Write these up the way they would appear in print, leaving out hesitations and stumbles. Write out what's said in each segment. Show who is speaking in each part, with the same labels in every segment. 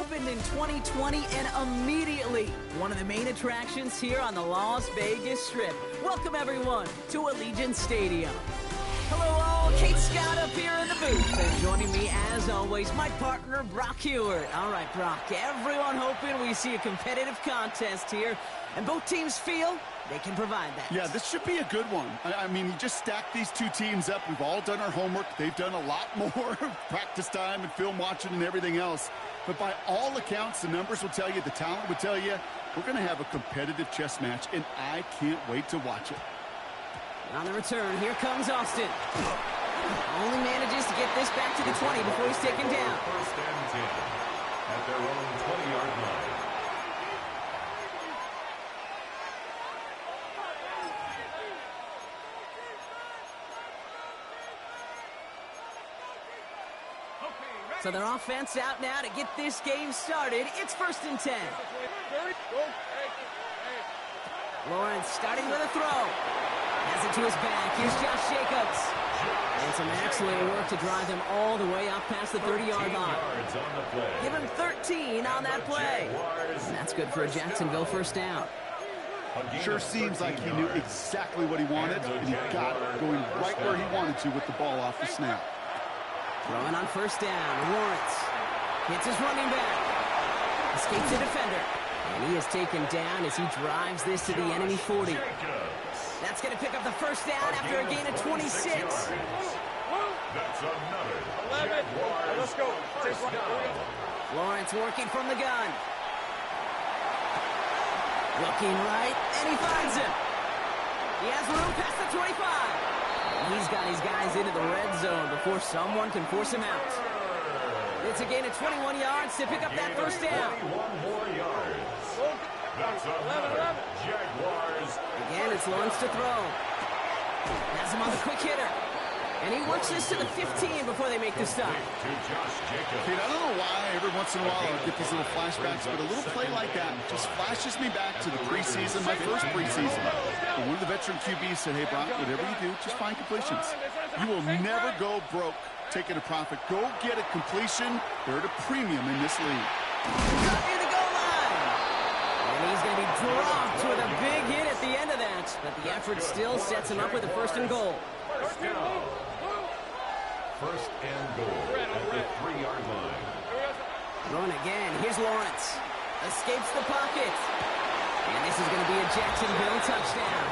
Speaker 1: opened in 2020 and immediately one of the main attractions here on the Las Vegas Strip. Welcome everyone to Allegiant Stadium. Hello all, Kate Scott up here in the booth. And joining me as always, my partner Brock Hewart. All right, Brock, everyone hoping we see a competitive contest here. And both teams feel they can provide that.
Speaker 2: Yeah, this should be a good one. I mean, you just stack these two teams up. We've all done our homework. They've done a lot more practice time and film watching and everything else. But by all accounts, the numbers will tell you, the talent will tell you, we're going to have a competitive chess match, and I can't wait to watch it.
Speaker 1: On the return, here comes Austin. Only manages to get this back to the 20 before he's taken down.
Speaker 3: First and 10 at their own 20-yard line.
Speaker 1: So their offense out now to get this game started. It's first and 10. Lawrence starting with a throw. Has it to his back. Here's Josh Jacobs. And some excellent work to drive him all the way up past the 30-yard line. Give him 13 on that play. And that's good for a Jacksonville first down.
Speaker 2: Sure seems like he knew exactly what he wanted, and he got it going right where he wanted to with the ball off the snap.
Speaker 1: Throwing on first down, Lawrence hits his running back, escapes a defender, and he is taken down as he drives this to the enemy 40. That's going to pick up the first down after a gain of 26.
Speaker 3: That's another 11. Let's go.
Speaker 1: Lawrence working from the gun. Looking right, and he finds him. He has room past the 25. He's got his guys into the red zone before someone can force him out. It's a gain of 21 yards to pick up that first down.
Speaker 3: 21 more yards. That's another Jaguars.
Speaker 1: Again, it's Lawrence to throw. Has him on the quick hitter. And he works this to the 15 before they make the stop.
Speaker 3: To Josh Jacobs.
Speaker 2: Kate, I don't know why every once in a while I'll get these little flashbacks, but a little play like that just flashes me back to the preseason, my first preseason. And one of the veteran QBs said, hey, Brock, whatever you do, just find completions. You will never go broke taking a profit. Go get a completion. They're at a premium in this league.
Speaker 1: Got near the goal line. And he's going to be dropped with a big hit at the end of that. But the effort still sets him up with a first and goal.
Speaker 3: First down. First and goal at the 3-yard line.
Speaker 1: Run again. Here's Lawrence. Escapes the pocket. And this is going to be a Jacksonville touchdown.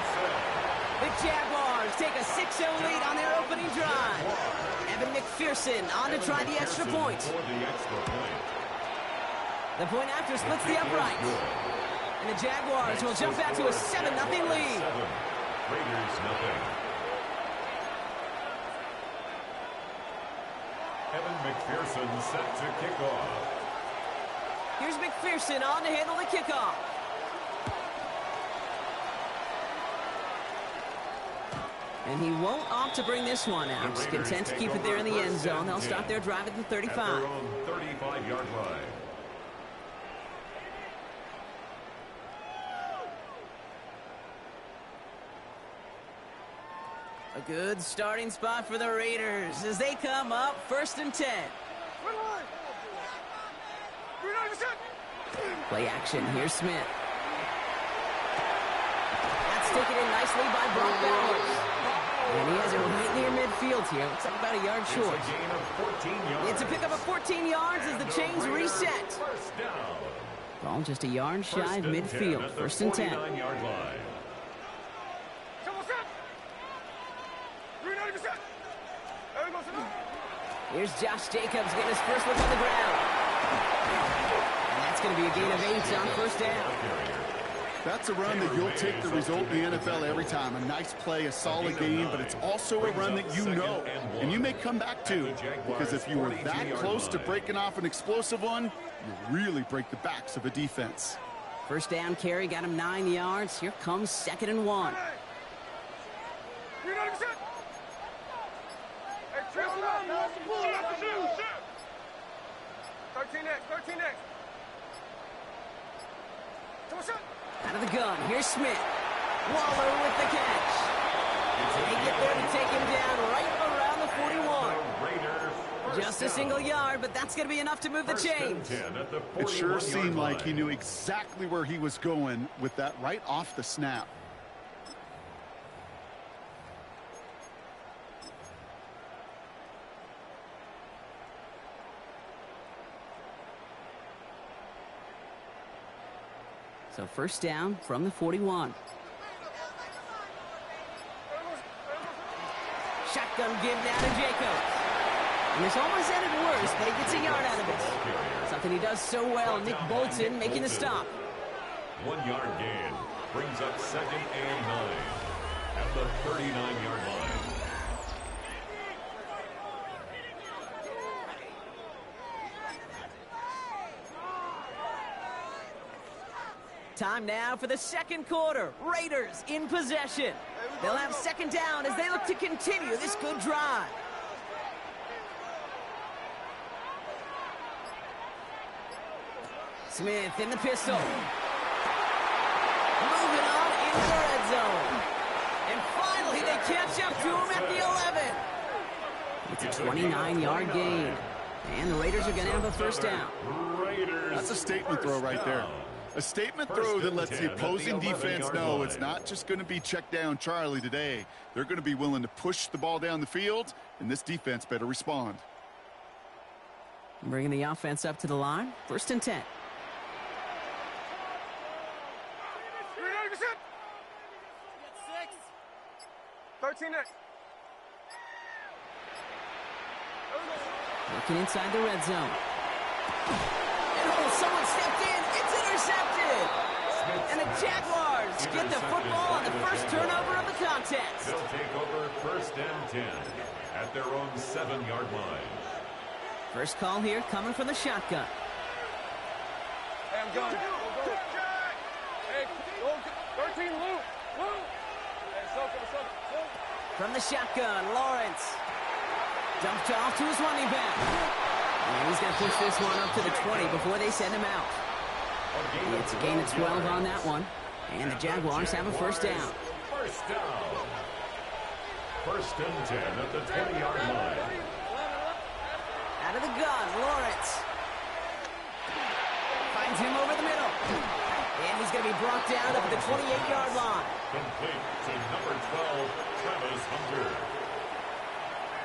Speaker 1: The Jaguars take a 6-0 lead on their opening drive. Evan McPherson on to try the extra point. The point after splits the upright. And the Jaguars will jump out to a 7-0 lead.
Speaker 3: Raiders nothing. Evan McPherson set to kick off.
Speaker 1: Here's McPherson on to handle the kickoff. And he won't opt to bring this one out. He's content to keep it there in the end zone. They'll start their drive at the 35.
Speaker 3: At their own 35-yard line.
Speaker 1: A good starting spot for the Raiders as they come up first and 10. Play action. Here's Smith. That's taken in nicely by Brock Bowers. And he has it right near midfield here. Looks like about a yard short.
Speaker 3: It's a gain of 14 yards.
Speaker 1: It's a pickup of 14 yards as the chains reset.
Speaker 3: First down.
Speaker 1: Ball just a yard shy of midfield. First and 10.
Speaker 3: 49-yard line.
Speaker 1: Here's Josh Jacobs getting his first look on the ground. And that's going to be a gain of 8 on first down.
Speaker 2: That's a run that you'll take the result in the NFL every time. A nice play, a solid game, but it's also a run that you know and you may come back to, because if you were that close to breaking off an explosive one, you really break the backs of a defense.
Speaker 1: First down carry got him 9 yards. Here comes 2nd and 1.
Speaker 4: 13 next.
Speaker 1: Out of the gun, here's Smith. Waller with the catch. They get there to take him down right around the 41. Just a single yard, but that's going to be enough to move the chains.
Speaker 2: It sure seemed like he knew exactly where he was going with that right off the snap.
Speaker 1: So first down from the 41. Shotgun give now to Jacobs. And this almost ended worse, but he gets a yard out of it. Something he does so well. Nick Bolton making the stop.
Speaker 3: 1 yard gain brings up 2nd and 9 at the 39-yard line.
Speaker 1: Time now for the second quarter. Raiders in possession. They'll have second down as they look to continue this good drive. Smith in the pistol. Moving on into the red zone. And finally they catch up to him at the 11. It's a 29-yard gain. And the Raiders are going to have a first down.
Speaker 2: That's a statement throw right there. A statement throw that lets the opposing defense know it's not just going to be check down Charlie today. They're going to be willing to push the ball down the field, and this defense better respond.
Speaker 1: Bringing the offense up to the line. First and 10. Working inside the red zone. And someone stepped in. It's intercepted. And the Jaguars get the football on the first turnover of the contest.
Speaker 3: They'll take over first and 10 at their own 7-yard line.
Speaker 1: First call here coming from the shotgun.
Speaker 4: Hey, I'm going. Go. Hey, go. 13, Lou.
Speaker 1: From the shotgun, Lawrence. Dumped off to his running back. And he's going to push this one up to the 20 before they send him out. It's a gain of 12 on that one. And the Jaguars have a first down.
Speaker 3: First down. First and 10 at the 20-yard line.
Speaker 1: Out of the gun, Lawrence. Finds him over the middle. And he's going to be brought down up at the 28-yard line.
Speaker 3: Complete to number 12, Travis Hunter.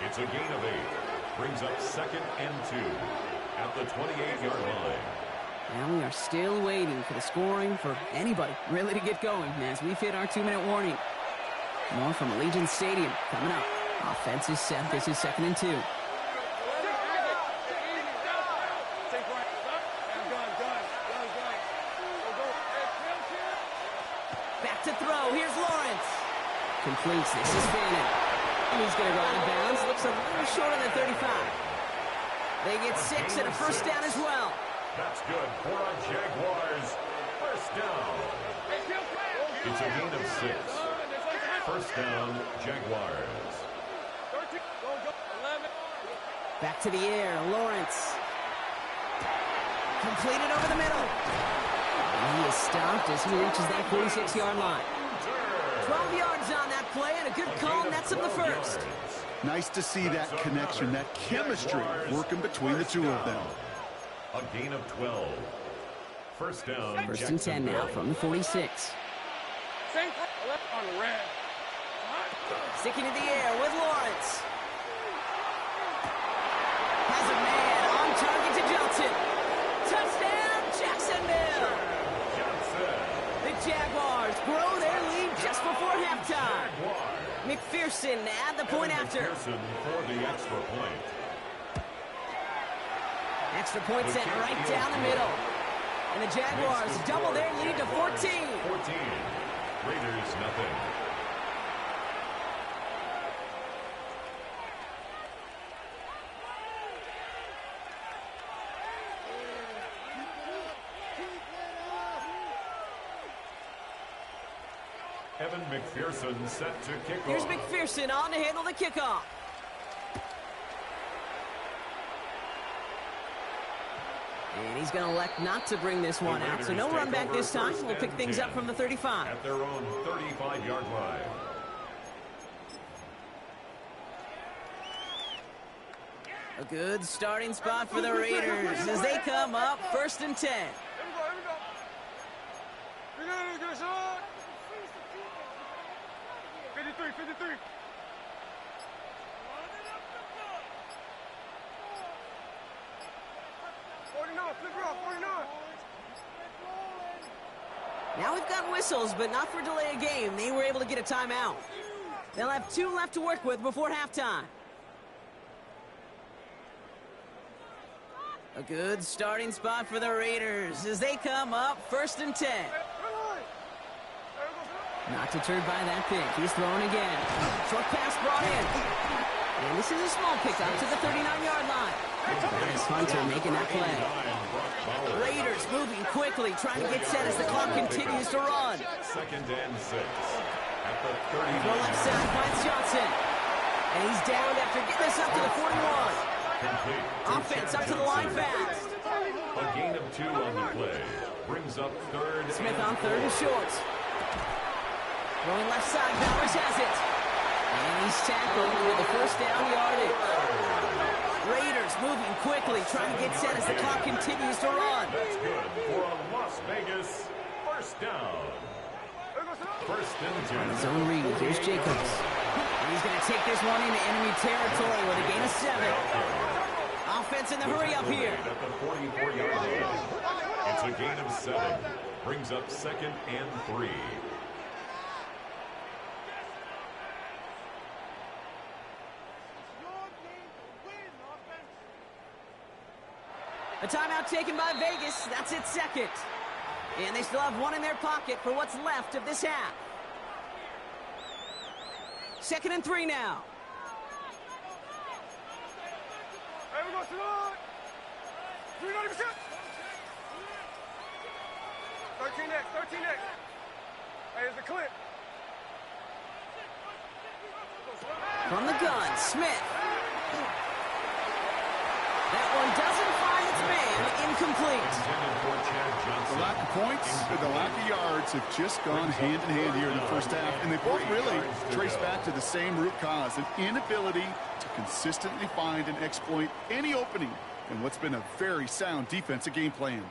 Speaker 3: It's a gain of 8. Brings up 2nd and 2 at the 28-yard line.
Speaker 1: And we are still waiting for the scoring for anybody really to get going as we've hit our 2-minute warning. More from Allegiant Stadium coming up. Offense is set. This is 2nd and 2. Back to throw. Here's Lawrence. Completes. This is Fannin. And he's going to go out of bounds. Looks a little short on the 35. They get 6 and a first down as well.
Speaker 3: That's good for our Jaguars. First down. It's a gain of 6. First down, Jaguars.
Speaker 1: Back to the air, Lawrence. Completed over the middle. And he is stopped as he reaches that 46-yard line. 12 yards on that play, and a good call nets him the first.
Speaker 2: Nice to see that connection, that chemistry working between the two of them.
Speaker 3: A gain of 12. First down,
Speaker 1: First and 10 now from the 46. Sticking to the air with Lawrence. Has a man on target to Johnson. Touchdown, Jacksonville. The Jaguars grow their lead just before halftime. McPherson at the point after.
Speaker 3: McPherson for the extra point.
Speaker 1: Extra point sent right down the middle. And the Jaguars double their lead to 14.
Speaker 3: 14. Raiders nothing. Evan McPherson set to kick off.
Speaker 1: Here's McPherson on to handle the kickoff. And he's going to elect not to bring this one out. So no run back this time. We'll pick things up from the 35.
Speaker 3: At their own 35-yard line.
Speaker 1: A good starting spot for the Raiders as they come up 1st and 10.
Speaker 4: Here we go. Good shot. 53, 53. 49, flip it off, 49.
Speaker 1: Now we've got whistles, but not for delay of game. They were able to get a timeout. They'll have 2 left to work with before halftime. A good starting spot for the Raiders as they come up 1st and 10. Not deterred by that pick. He's throwing again. Short pass brought in. And this is a small pickup to the 39-yard line. Nice Hunter making that play. Raiders moving quickly, trying to get set as the clock continues to run.
Speaker 3: 2nd and 6. At the 30.
Speaker 1: Throw left side finds Johnson. And he's down after getting this up to the 41.
Speaker 3: Complete.
Speaker 1: Offense up to the line fast.
Speaker 3: A gain of 2 on the play. Brings up 3rd.
Speaker 1: Smith on 3rd and short. Throwing left side, Bowers has it. And he's tackled with the 1st down yardage. Raiders moving quickly, trying to get set as the clock continues to run.
Speaker 3: That's good for a Las Vegas 1st down. 1st and 10.
Speaker 1: On his own read, here's Jacobs. And he's going to take this one into enemy territory with a gain of 7. Offense in the hurry up here.
Speaker 3: At the 44-yard line. It's a gain of 7. Brings up 2nd and 3.
Speaker 1: A timeout taken by Vegas. That's its 2nd. And they still have 1 in their pocket for what's left of this half. 2nd and 3 now.
Speaker 4: Hey, we go, Salon. 390%. 13X, 13X. Hey, here's the clip.
Speaker 1: From the gun, Smith. That one doesn't find its man. Incomplete.
Speaker 2: The lack of points and the lack of yards have just gone hand in hand here in the 1st half, and they both really trace back to the same root cause, an inability to consistently find and exploit any opening in what's been a very sound defensive game plan.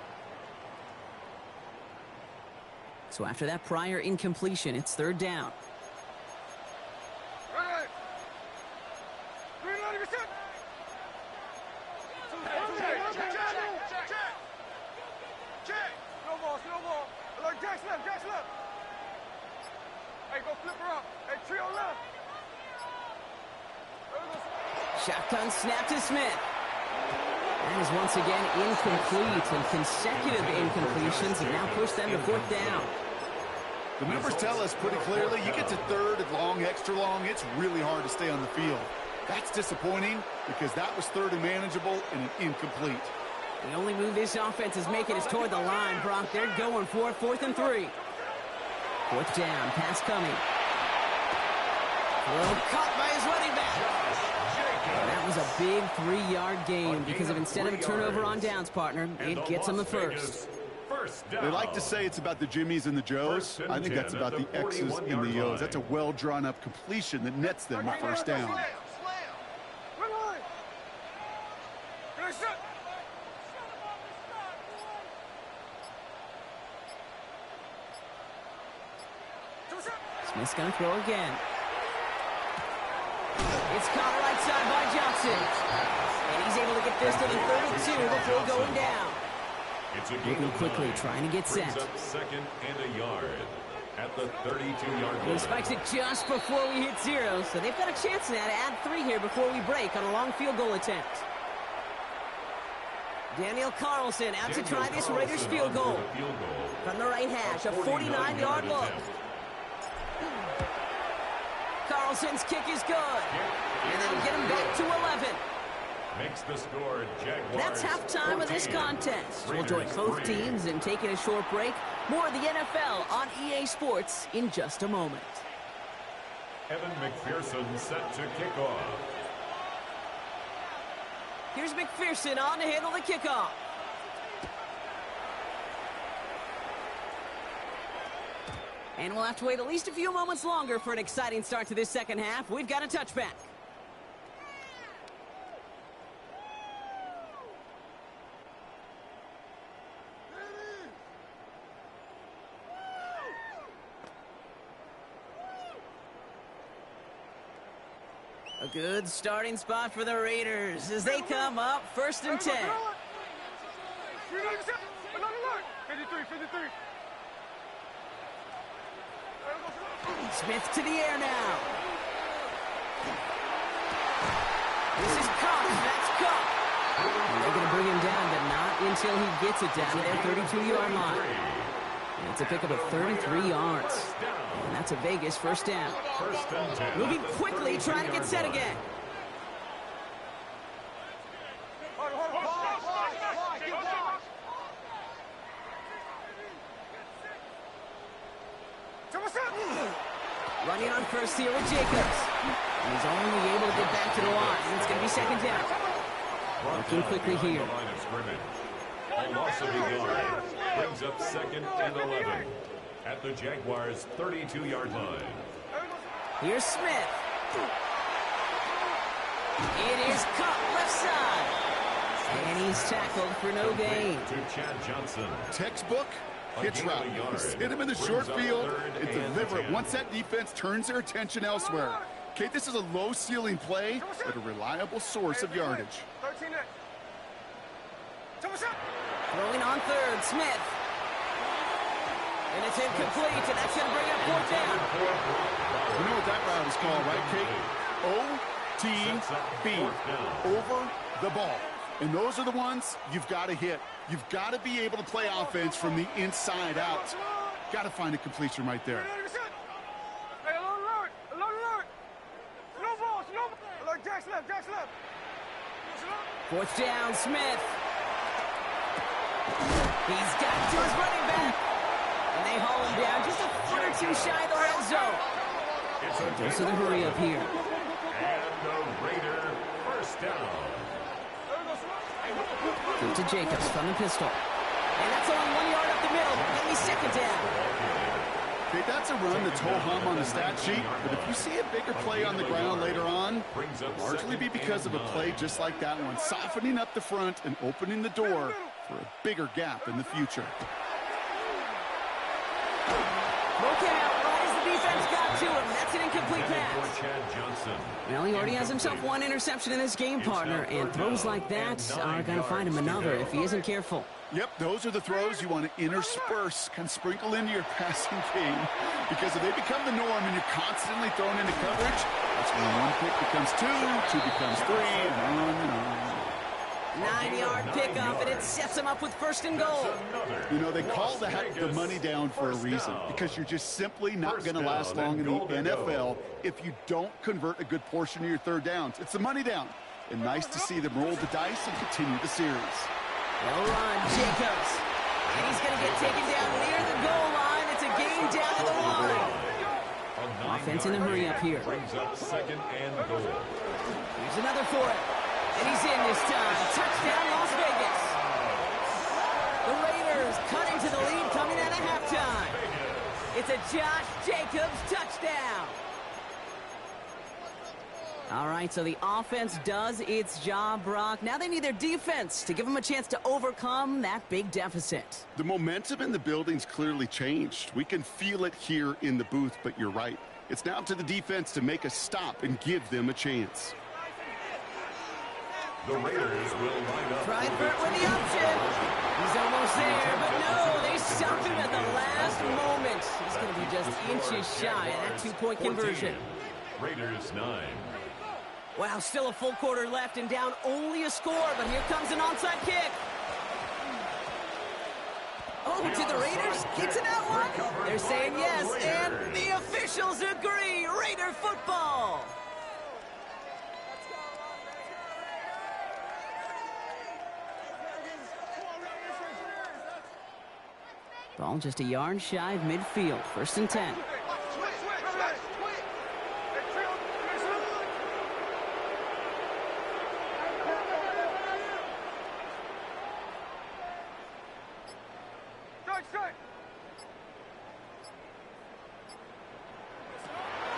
Speaker 1: So after that prior incompletion, it's 3rd down.
Speaker 4: Right. 390%. Check. Snowball. Like Jack's left. Hey, go flip her up. Hey, trio left.
Speaker 1: Shotgun snap to Smith. That is once again incomplete, and consecutive incompletions have now pushed them to 4th down.
Speaker 2: The numbers tell us pretty clearly, you get to 3rd and long, extra long, it's really hard to stay on the field. That's disappointing because that was 3rd and manageable and an incomplete.
Speaker 1: The only move this offense is making is toward the line, Brock. They're going for it, 4th and 3. 4th down, pass coming. Throw caught by his running back. That was a big 3-yard gain because of instead of a turnover on downs, partner, it gets him the 1st.
Speaker 2: They like to say it's about the Jimmies and the Joes. I think that's about the X's and the O's. That's a well-drawn-up completion that nets them a 1st down.
Speaker 1: Smith's going to throw again. It's caught right side by Johnson. And he's able to get this to the 32 before going down. Moving quickly, trying to get set.
Speaker 3: 2nd and a yard at the 32-yard line.
Speaker 1: He spikes it just before we hit 0, so they've got a chance now to add 3 here before we break on a long field goal attempt. Daniel Carlson out to try this Raiders field goal. From the right hash, a 49-yard look. Carlson's kick is good. And that'll get him back to 11.
Speaker 3: Makes the score, Jaguars.
Speaker 1: That's halftime of this contest. We'll join both teams in taking a short break. More of the NFL on EA Sports in just a moment.
Speaker 3: Evan McPherson set to kick off.
Speaker 1: Here's McPherson on to handle the kickoff. And we'll have to wait at least a few moments longer for an exciting start to this 2nd half. We've got a touchback. A good starting spot for the Raiders as they come up 1st and 10.
Speaker 4: 53.
Speaker 1: Smith to the air now. This is Cox. That's Cox. They're going to bring him down, but not until he gets it down to their 32-yard line. And it's a pickup of 33 yards. And that's a Vegas first down. Moving quickly, trying to get set again. Running on first here with Jacobs. And he's only able to get back to the line. And it's going to be 2nd down. Looking quickly here.
Speaker 3: A loss of a yard brings up 2nd and 11 at the Jaguars' 32-yard line.
Speaker 1: Here's Smith. It is cut left side. And he's tackled for no gain.
Speaker 3: To Chad Johnson.
Speaker 2: Textbook hitch route. Just hit him in the short field and deliver it once that defense turns their attention elsewhere. Okay, this is a low-ceiling play, but a reliable source of yardage.
Speaker 1: Throwing on 3rd, Smith. And it's incomplete, and that's going to bring up 4th down.
Speaker 2: You know what that route is called, right, Kate? OTB, over the ball. And those are the ones you've got to hit. You've got to be able to play offense from the inside out. Got to find a completion right there.
Speaker 4: Jack's left.
Speaker 1: 4th down, Smith. He's got to his running back. And they haul him down just a foot or two shy of the red zone. Goes to the hurry up here.
Speaker 3: And the Raider first down.
Speaker 1: Give to Jacobs from the pistol. And that's only 1 yard up the middle. It'll be 2nd down.
Speaker 2: Okay, that's a run that's ho-hum on the stat sheet, but if you see a bigger play on the ground later on, it'll largely be because of a play just like that one, softening up the front and opening the door for a bigger gap in the future.
Speaker 1: Broken out right as the defense got to him. That's an incomplete pass. Well, he already has himself 1 interception in his game, partner, and throws like that are going to find him another if he isn't careful.
Speaker 2: Yep, those are the throws you want to intersperse, kind of sprinkle into your passing game, because if they become the norm and you're constantly thrown into coverage, that's when 1 pick becomes 2, 2 becomes 3, and on and on.
Speaker 1: 9-yard pickup, and it sets him up with 1st and goal.
Speaker 2: You know, they call that the money down for a reason, because you're just simply not going to last long in the NFL if you don't convert a good portion of your 3rd downs. It's the money down, and nice to see them roll the dice and continue the series.
Speaker 1: Well run, Jacobs. And he's going to get taken down near the goal line. It's a gain down to the line. Offense in the hurry up here.
Speaker 3: Brings up 2nd and goal.
Speaker 1: Here's another for it. And he's in this time. Touchdown, Las Vegas. The Raiders cutting to the lead coming out of halftime. It's a Josh Jacobs touchdown. All right, so the offense does its job, Brock. Now they need their defense to give them a chance to overcome that big deficit.
Speaker 2: The momentum in the building's clearly changed. We can feel it here in the booth, but you're right. It's now up to the defense to make a stop and give them a chance.
Speaker 3: The Raiders will line up.
Speaker 1: Freibert with the option. He's almost there, but no, they stopped him at the last moment. He's going to be just inches shy of that 2-point conversion.
Speaker 3: Raiders 9.
Speaker 1: Wow, still a full quarter left and down only a score, but here comes an onside kick. Oh, to the Raiders? Get to that one? They're saying yes, and the officials agree. Raider football. Ball just a yard shy of midfield. 1st and 10.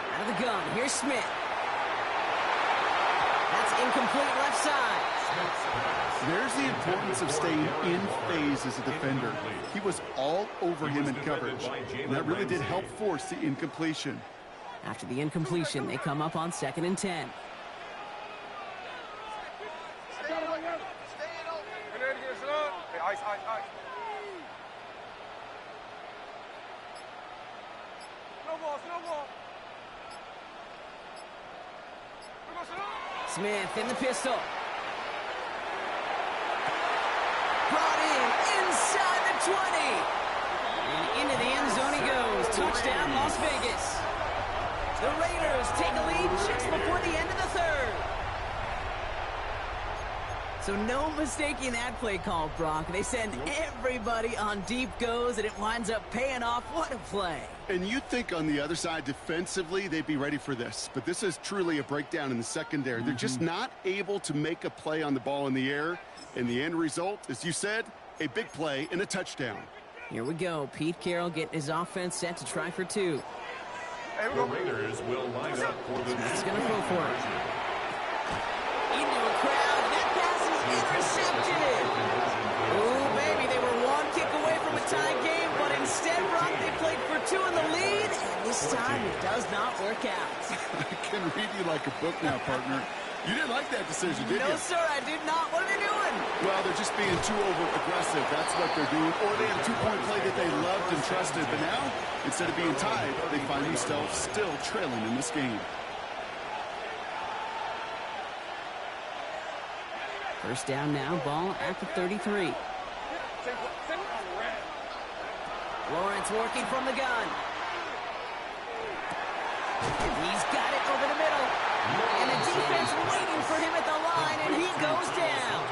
Speaker 1: Out of the gun, here's Smith. That's incomplete left side.
Speaker 2: There's the importance of staying in phase as a defender. He was all over him in coverage, and that really did help force the incompletion.
Speaker 1: After the incompletion, they come up on 2nd and 10.
Speaker 4: Ice, ice, ice. Snowball, snowball.
Speaker 1: Smith in the pistol. Brought in inside the 20. And into the end zone he goes. Touchdown, Las Vegas. The Raiders take a lead just before the end of the third. So no mistaking that play call, Brock. They send everybody on deep goes, and it winds up paying off. What a play.
Speaker 2: And you'd think on the other side, defensively, they'd be ready for this. But this is truly a breakdown in the secondary. They're just not able to make a play on the ball in the air. And the end result, as you said, a big play and a touchdown.
Speaker 1: Here we go. Pete Carroll getting his offense set to try for two.
Speaker 3: The Raiders will line up for the...
Speaker 1: He's going to go for it. Into a crowd. That pass is intercepted. Oh, baby, they were one kick away from a tie game, but instead, Brock, they played for two in the lead, and this time it does not work out.
Speaker 2: I can read you like a book now, partner. You didn't like that decision, did you?
Speaker 1: No, sir, I did not. What are they doing?
Speaker 2: Well, they're just being too over-aggressive. That's what they're doing. Or they had a two-point play that they loved and trusted. But now, instead of being tied, they find themselves still trailing in this game.
Speaker 1: First down now, ball at the 33. Lawrence working from the gun. He's got it over the middle. And the defense waiting for him at the line, and he goes down.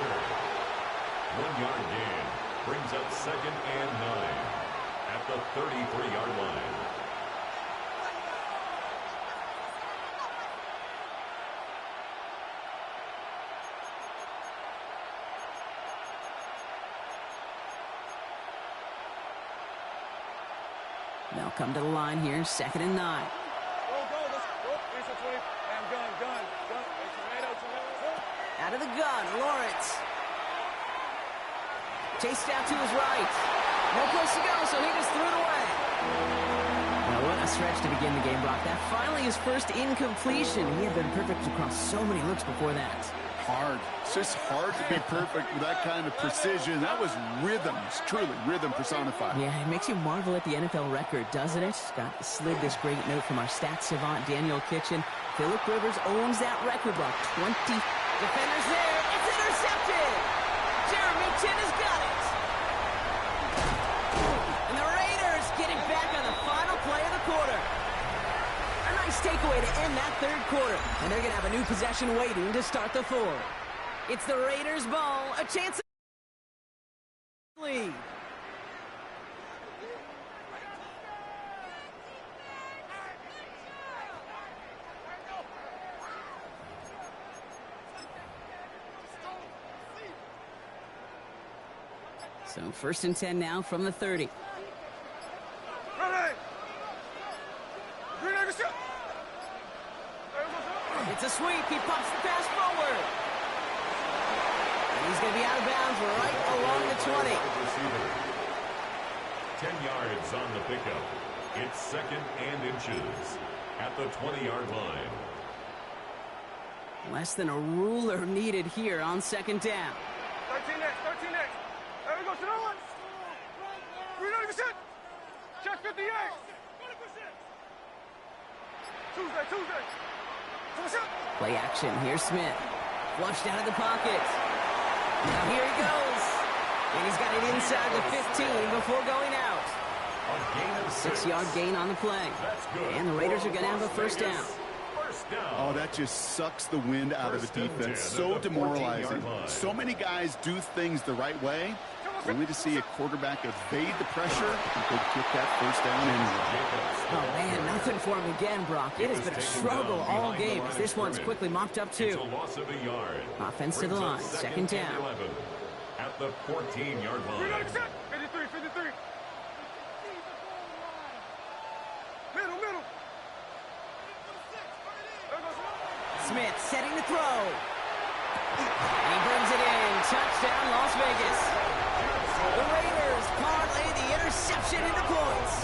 Speaker 3: 1 yard gain brings up 2nd and 9 at the 33-yard line.
Speaker 1: They'll come to the line here, 2nd and 9. Out of the gun, Lawrence. Chased out to his right. No place to go, so he just threw it away. Now, what a stretch to begin the game, Brock. That finally his first incompletion. He had been perfect across so many looks before that.
Speaker 2: Hard. It's just hard to be perfect with that kind of precision. That was rhythm. It's truly rhythm personified.
Speaker 1: Yeah, it makes you marvel at the NFL record, doesn't it? Scott slid this great note from our stats savant, Daniel Kitchen. Phillip Rivers owns that record, Brock. 20 defenders there. It's intercepted. Jeremy Chin has got it. And the Raiders get it back on the final play of the quarter. A nice takeaway to end that third quarter. And they're going to have a new possession waiting to start the fourth. It's the Raiders' ball. A chance to lead. So 1st and 10 now from the 30. It's a sweep. He pops the pass forward. And he's going to be out of bounds right along the 20.
Speaker 3: 10 yards on the pickup. It's 2nd and inches at the 20-yard line.
Speaker 1: Less than a ruler needed here on 2nd down.
Speaker 4: 13 next, 13 next. There we go, to the one. 390%. Check 58. Tuesday.
Speaker 1: Play action. Here's Smith. Flushed out of the pocket. Now here he goes. And he's got it inside the 15 before going out.
Speaker 3: A gain of
Speaker 1: 6-yard gain on the play. And the Raiders are going to have a first down.
Speaker 2: Oh, that just sucks the wind out of the defense. So demoralizing. So many guys do things the right way, only to see a quarterback evade the pressure and could kick that first down anyway.
Speaker 1: Oh, man, nothing for him again, Brock. It has been a struggle all game. This one's quickly mopped up, too. Offense to the line. 2nd down.
Speaker 3: At the 14-yard line.
Speaker 4: 53. Middle.
Speaker 1: Smith setting the throw. And he brings it in. Touchdown, Las Vegas. The Raiders parlay the interception into points.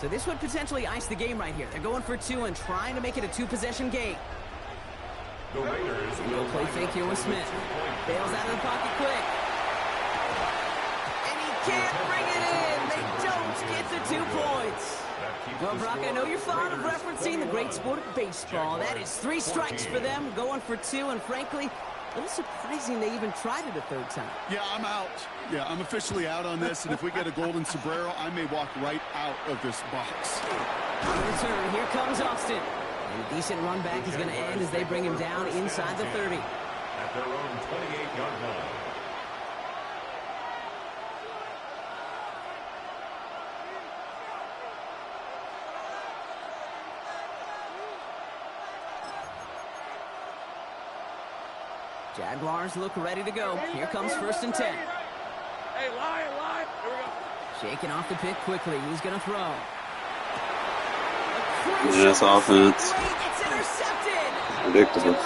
Speaker 1: So this would potentially ice the game right here. They're going for 2 and trying to make it a 2-possession game.
Speaker 3: The Raiders
Speaker 1: will play fake here with Smith. Bails out of the pocket quick. And he can't bring it in. They don't get the 2 points. Well, Brock, I know you're fond of referencing the great sport of baseball. That is 3 strikes for them, going for 2, and frankly, a little surprising they even tried it a 3rd time.
Speaker 2: Yeah, I'm out. Yeah, I'm officially out on this, and if we get a golden sombrero, I may walk right out of this box.
Speaker 1: On the return, here comes Austin. And a decent run back is going to end as they bring him down inside the 30.
Speaker 3: At their own 28-yard line.
Speaker 1: Jaguars look ready to go. Here comes 1st and 10.
Speaker 4: Hey, line. Here we go.
Speaker 1: Shaking off the pick quickly. He's going to throw.
Speaker 5: Yes, offense.
Speaker 1: It's intercepted.
Speaker 5: Predictable.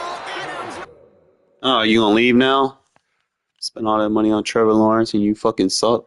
Speaker 5: Oh, you gonna leave now? Spend all that money on Trevor Lawrence and you fucking suck.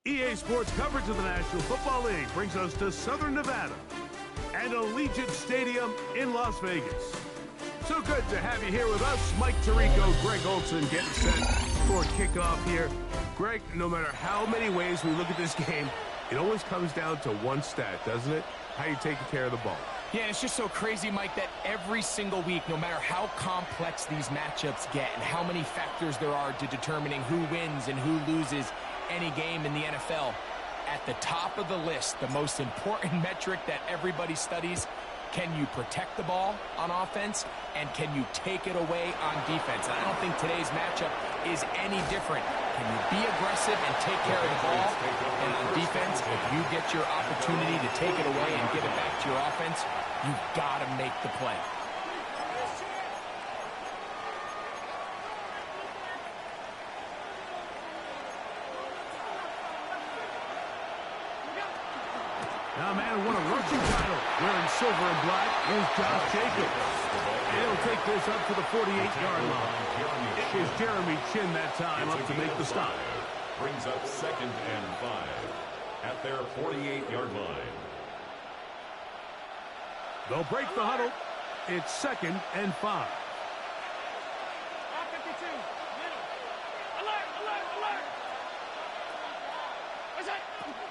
Speaker 6: EA Sports coverage of the National Football League brings us to Southern Nevada and Allegiant Stadium in Las Vegas. So good to have you here with us. Mike Tirico, Greg Olson getting set for kickoff here. Greg, no matter how many ways we look at this game, it always comes down to one stat, doesn't it? How you taking care of the ball.
Speaker 7: Yeah, it's just so crazy, Mike, that every single week, no matter how complex these matchups get and how many factors there are to determining who wins and who loses any game in the NFL, at the top of the list, the most important metric that everybody studies, can you protect the ball on offense and can you take it away on defense? And I don't think today's matchup is any different. Can you be aggressive and take care of the ball? And on defense, if you get your opportunity to take it away and give it back to your offense, you've got to make the play.
Speaker 6: Now, man, what a rushing title. Wearing silver and black is Josh Jacobs. And he'll take this up to the 48-yard line. It is Jeremy Chin that time up to make the stop.
Speaker 3: Brings up 2nd and 5 at their 48-yard line.
Speaker 6: They'll break the huddle. It's 2nd and 5.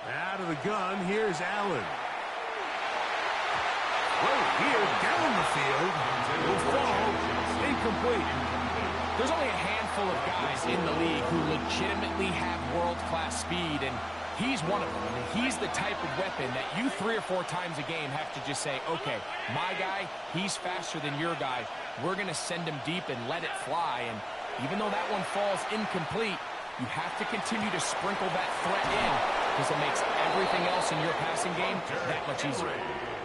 Speaker 6: Out of the gun, here's Allen. Here, down the field, will fall incomplete.
Speaker 7: There's only a handful of guys in the league who legitimately have world-class speed, and he's one of them. I mean, he's the type of weapon that you 3 or 4 times a game have to just say, okay, my guy, he's faster than your guy. We're going to send him deep and let it fly, and even though that one falls incomplete, you have to continue to sprinkle that threat in because it makes everything else in your passing game that much easier.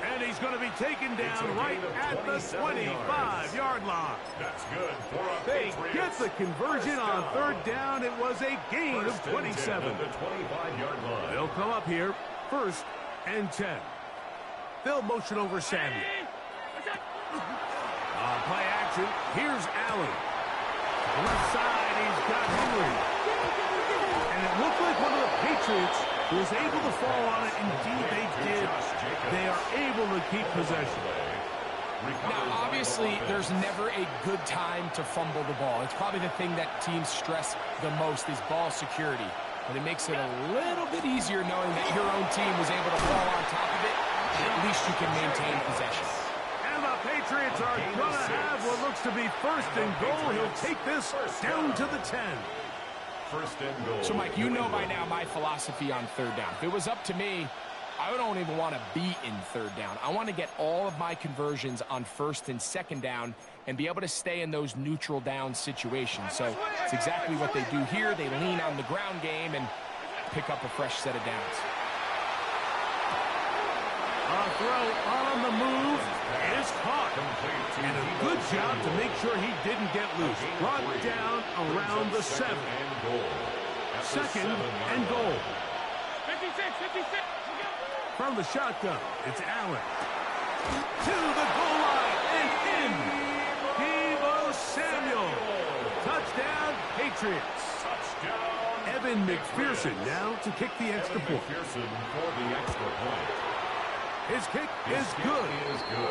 Speaker 6: And he's going to be taken down right at the 25-yard line.
Speaker 3: That's good for a
Speaker 6: They get the conversion on 3rd down. It was a gain of 27.
Speaker 3: The 25-yard line.
Speaker 6: They'll come up here, 1st and 10. They'll motion over Samuel. On play action, here's Allen. Left side, he's got Henry. And it looked like one of the Patriots was able to fall on it. Indeed, they did. They are able to keep possession.
Speaker 7: Now, obviously, there's never a good time to fumble the ball. It's probably the thing that teams stress the most is ball security. But it makes it a little bit easier knowing that your own team was able to fall on top of it, and at least you can maintain possession.
Speaker 6: And the Patriots are going to have what looks to be 1st and goal. He'll take this down to the 10.
Speaker 3: First and goal.
Speaker 7: So, Mike, you know by now my philosophy on third down. If it was up to me, I don't even want to be in third down. I want to get all of my conversions on first and second down and be able to stay in those neutral down situations. So it's exactly what they do here. They lean on the ground game and pick up a fresh set of downs.
Speaker 6: A throw on the move is caught. And a good job to make sure he didn't get loose. Brought down around the 7. Second and goal.
Speaker 4: 56.
Speaker 6: From the shotgun, it's Allen. To the goal line and in. Deebo Samuel. Touchdown, Patriots. Evan McPherson now to kick the extra point.
Speaker 3: McPherson for the extra point.
Speaker 6: His kick is good.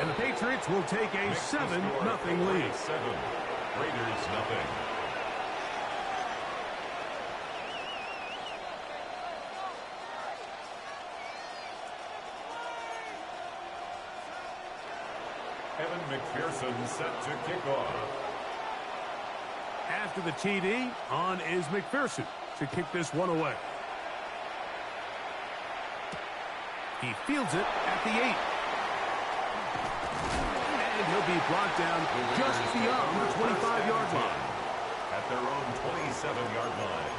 Speaker 6: And the Patriots will take a 7-0 lead.
Speaker 3: 7. Raiders nothing. Evan McPherson set to kick off.
Speaker 6: After the TD, on is McPherson to kick this one away. He fields it at the 8. And he'll be brought down just beyond the 25-yard line.
Speaker 3: At their own 27-yard line.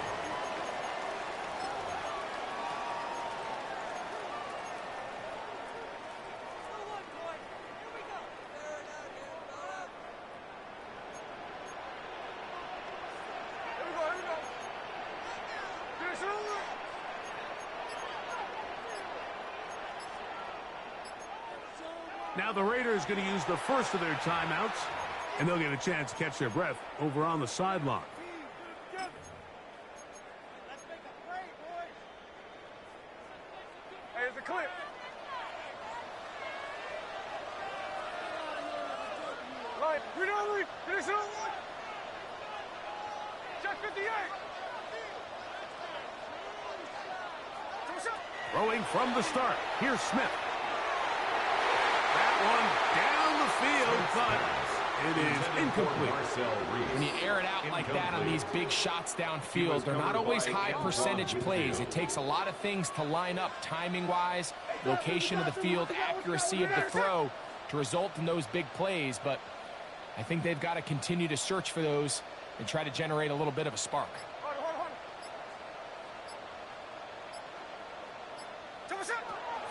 Speaker 6: Now the Raiders going to use the first of their timeouts, and they'll get a chance to catch their breath over on the sideline.
Speaker 4: Hey, it's a clip. Line, you're not leaving. Finish it on one. Check 58.
Speaker 6: Throwing from the start. Here's Smith. That one down the field, but it is incomplete.
Speaker 7: When you air it out like that on these big shots downfield, they're not always high percentage plays. It takes a lot of things to line up timing-wise, location of the field, accuracy of the throw to result in those big plays. But I think they've got to continue to search for those and try to generate a little bit of a spark.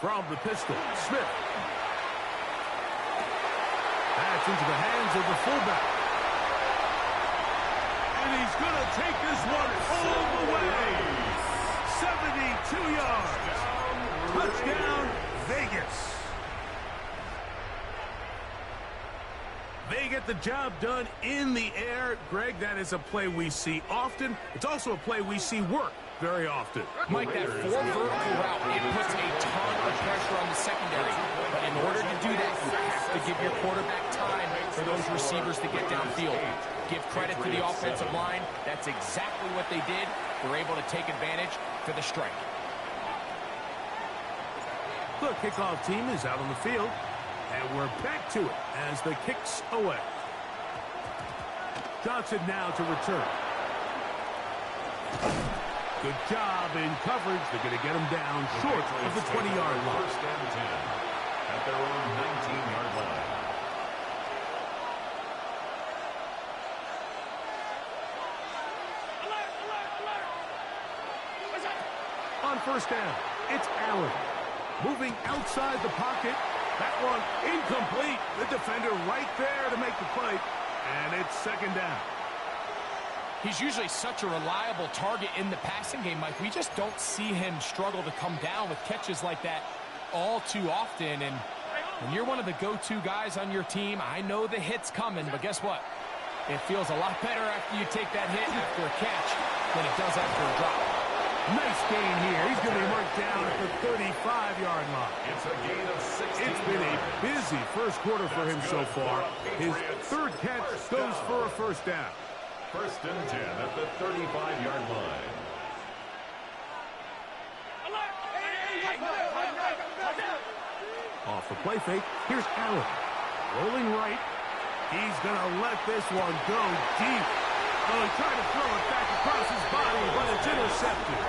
Speaker 6: From the pistol, Smith. That's into the hands of the fullback. And he's going to take this one all the way. 72 yards. Touchdown, Vegas. They get the job done in the air. Greg, that is a play we see often. It's also a play we see work very often.
Speaker 7: Mike, that 4 vertical route, it puts a ton of pressure on the secondary. But in order to do that, you have to give your quarterback time for those receivers to get downfield. Give credit to the offensive line. That's exactly what they did. They're able to take advantage for the strike.
Speaker 6: The kickoff team is out on the field. And we're back to it as the kick's away. Johnson now to return. Good job in coverage. They're going to get him down short of the 20-yard line.
Speaker 3: First and 10 at their own 19-yard line.
Speaker 6: On first down, it's Allen. Moving outside the pocket. That one incomplete. The defender right there to make the play. And it's second down.
Speaker 7: He's usually such a reliable target in the passing game, Mike. We just don't see him struggle to come down with catches like that all too often. And when you're one of the go-to guys on your team, I know the hit's coming, but guess what? It feels a lot better after you take that hit after a catch than it does after a drop.
Speaker 6: Nice gain here. He's going to be marked down at the 35-yard line.
Speaker 3: It's a gain of 16.
Speaker 6: It's been a busy first quarter for him so far. His third catch goes for a first down.
Speaker 3: First and 10 at the 35-yard line.
Speaker 6: Off the play fake, here's Allen. Rolling right. He's going to let this one go deep. Oh, he tried to throw it back across his body, but it's intercepted.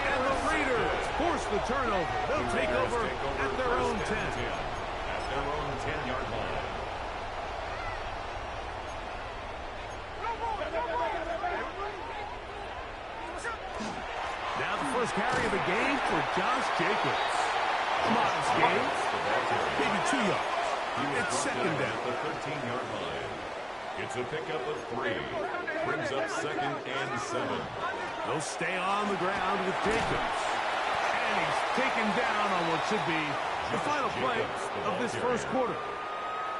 Speaker 6: And the Raiders force the turnover. They'll take over at their own 10.
Speaker 3: At their own 10-yard line.
Speaker 6: Now the first carry of the game for Josh Jacobs. Modest gain, maybe 2 yards. It's second down.
Speaker 3: The 13-yard line. It's a pickup of 3. Brings up second and 7.
Speaker 6: They'll stay on the ground with Jacobs. And he's taken down on what should be the final play of this first quarter.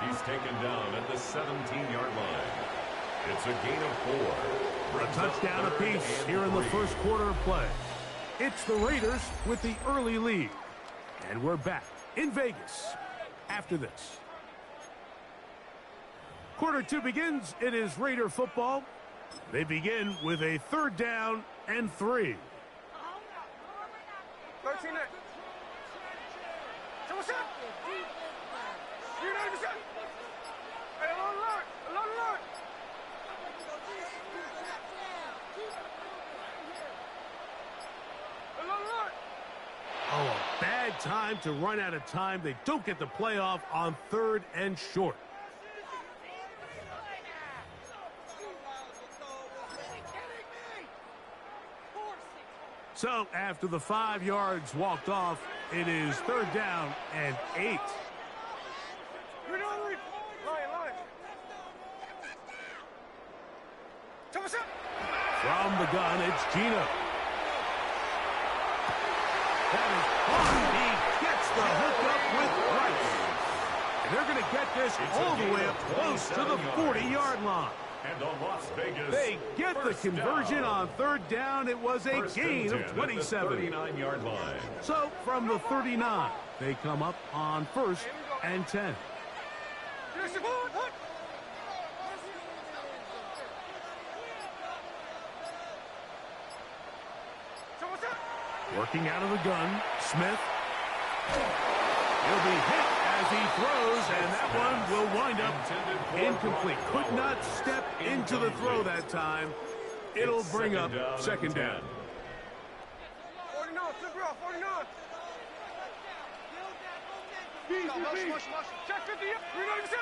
Speaker 3: He's taken down at the 17-yard line. It's a gain of 4.
Speaker 6: A touchdown apiece here in the first quarter of play. It's the Raiders with the early lead. And we're back in Vegas after this. Quarter 2 begins. It is Raider football. They begin with a 3rd down and 3.
Speaker 4: 13 next. So what's up? You're not even set. Hey, along the line. Along the line. Along the line.
Speaker 6: Oh, a bad time to run out of time. They don't get the playoff on 3rd and short. So, after the 5 yards walked off, it is 3rd down and 8.
Speaker 4: You're not leave. Line. So what's up?
Speaker 6: From the gun, it's Gino. That is fun. He gets the hook up with Rice. And they're going to get this all the way up close to the 40-yard line.
Speaker 3: And the Las Vegas.
Speaker 6: They get the conversion on 3rd down. It was a gain of 27.
Speaker 3: 39-yard line.
Speaker 6: So from the 39, they come up on 1st and 10. Working out of the gun, Smith. He'll be hit as he throws, and that one will wind up incomplete. Could not step into the throw that time. It'll bring up 2nd down.
Speaker 4: 49, flip it off, 49. Check 50, you're not even set.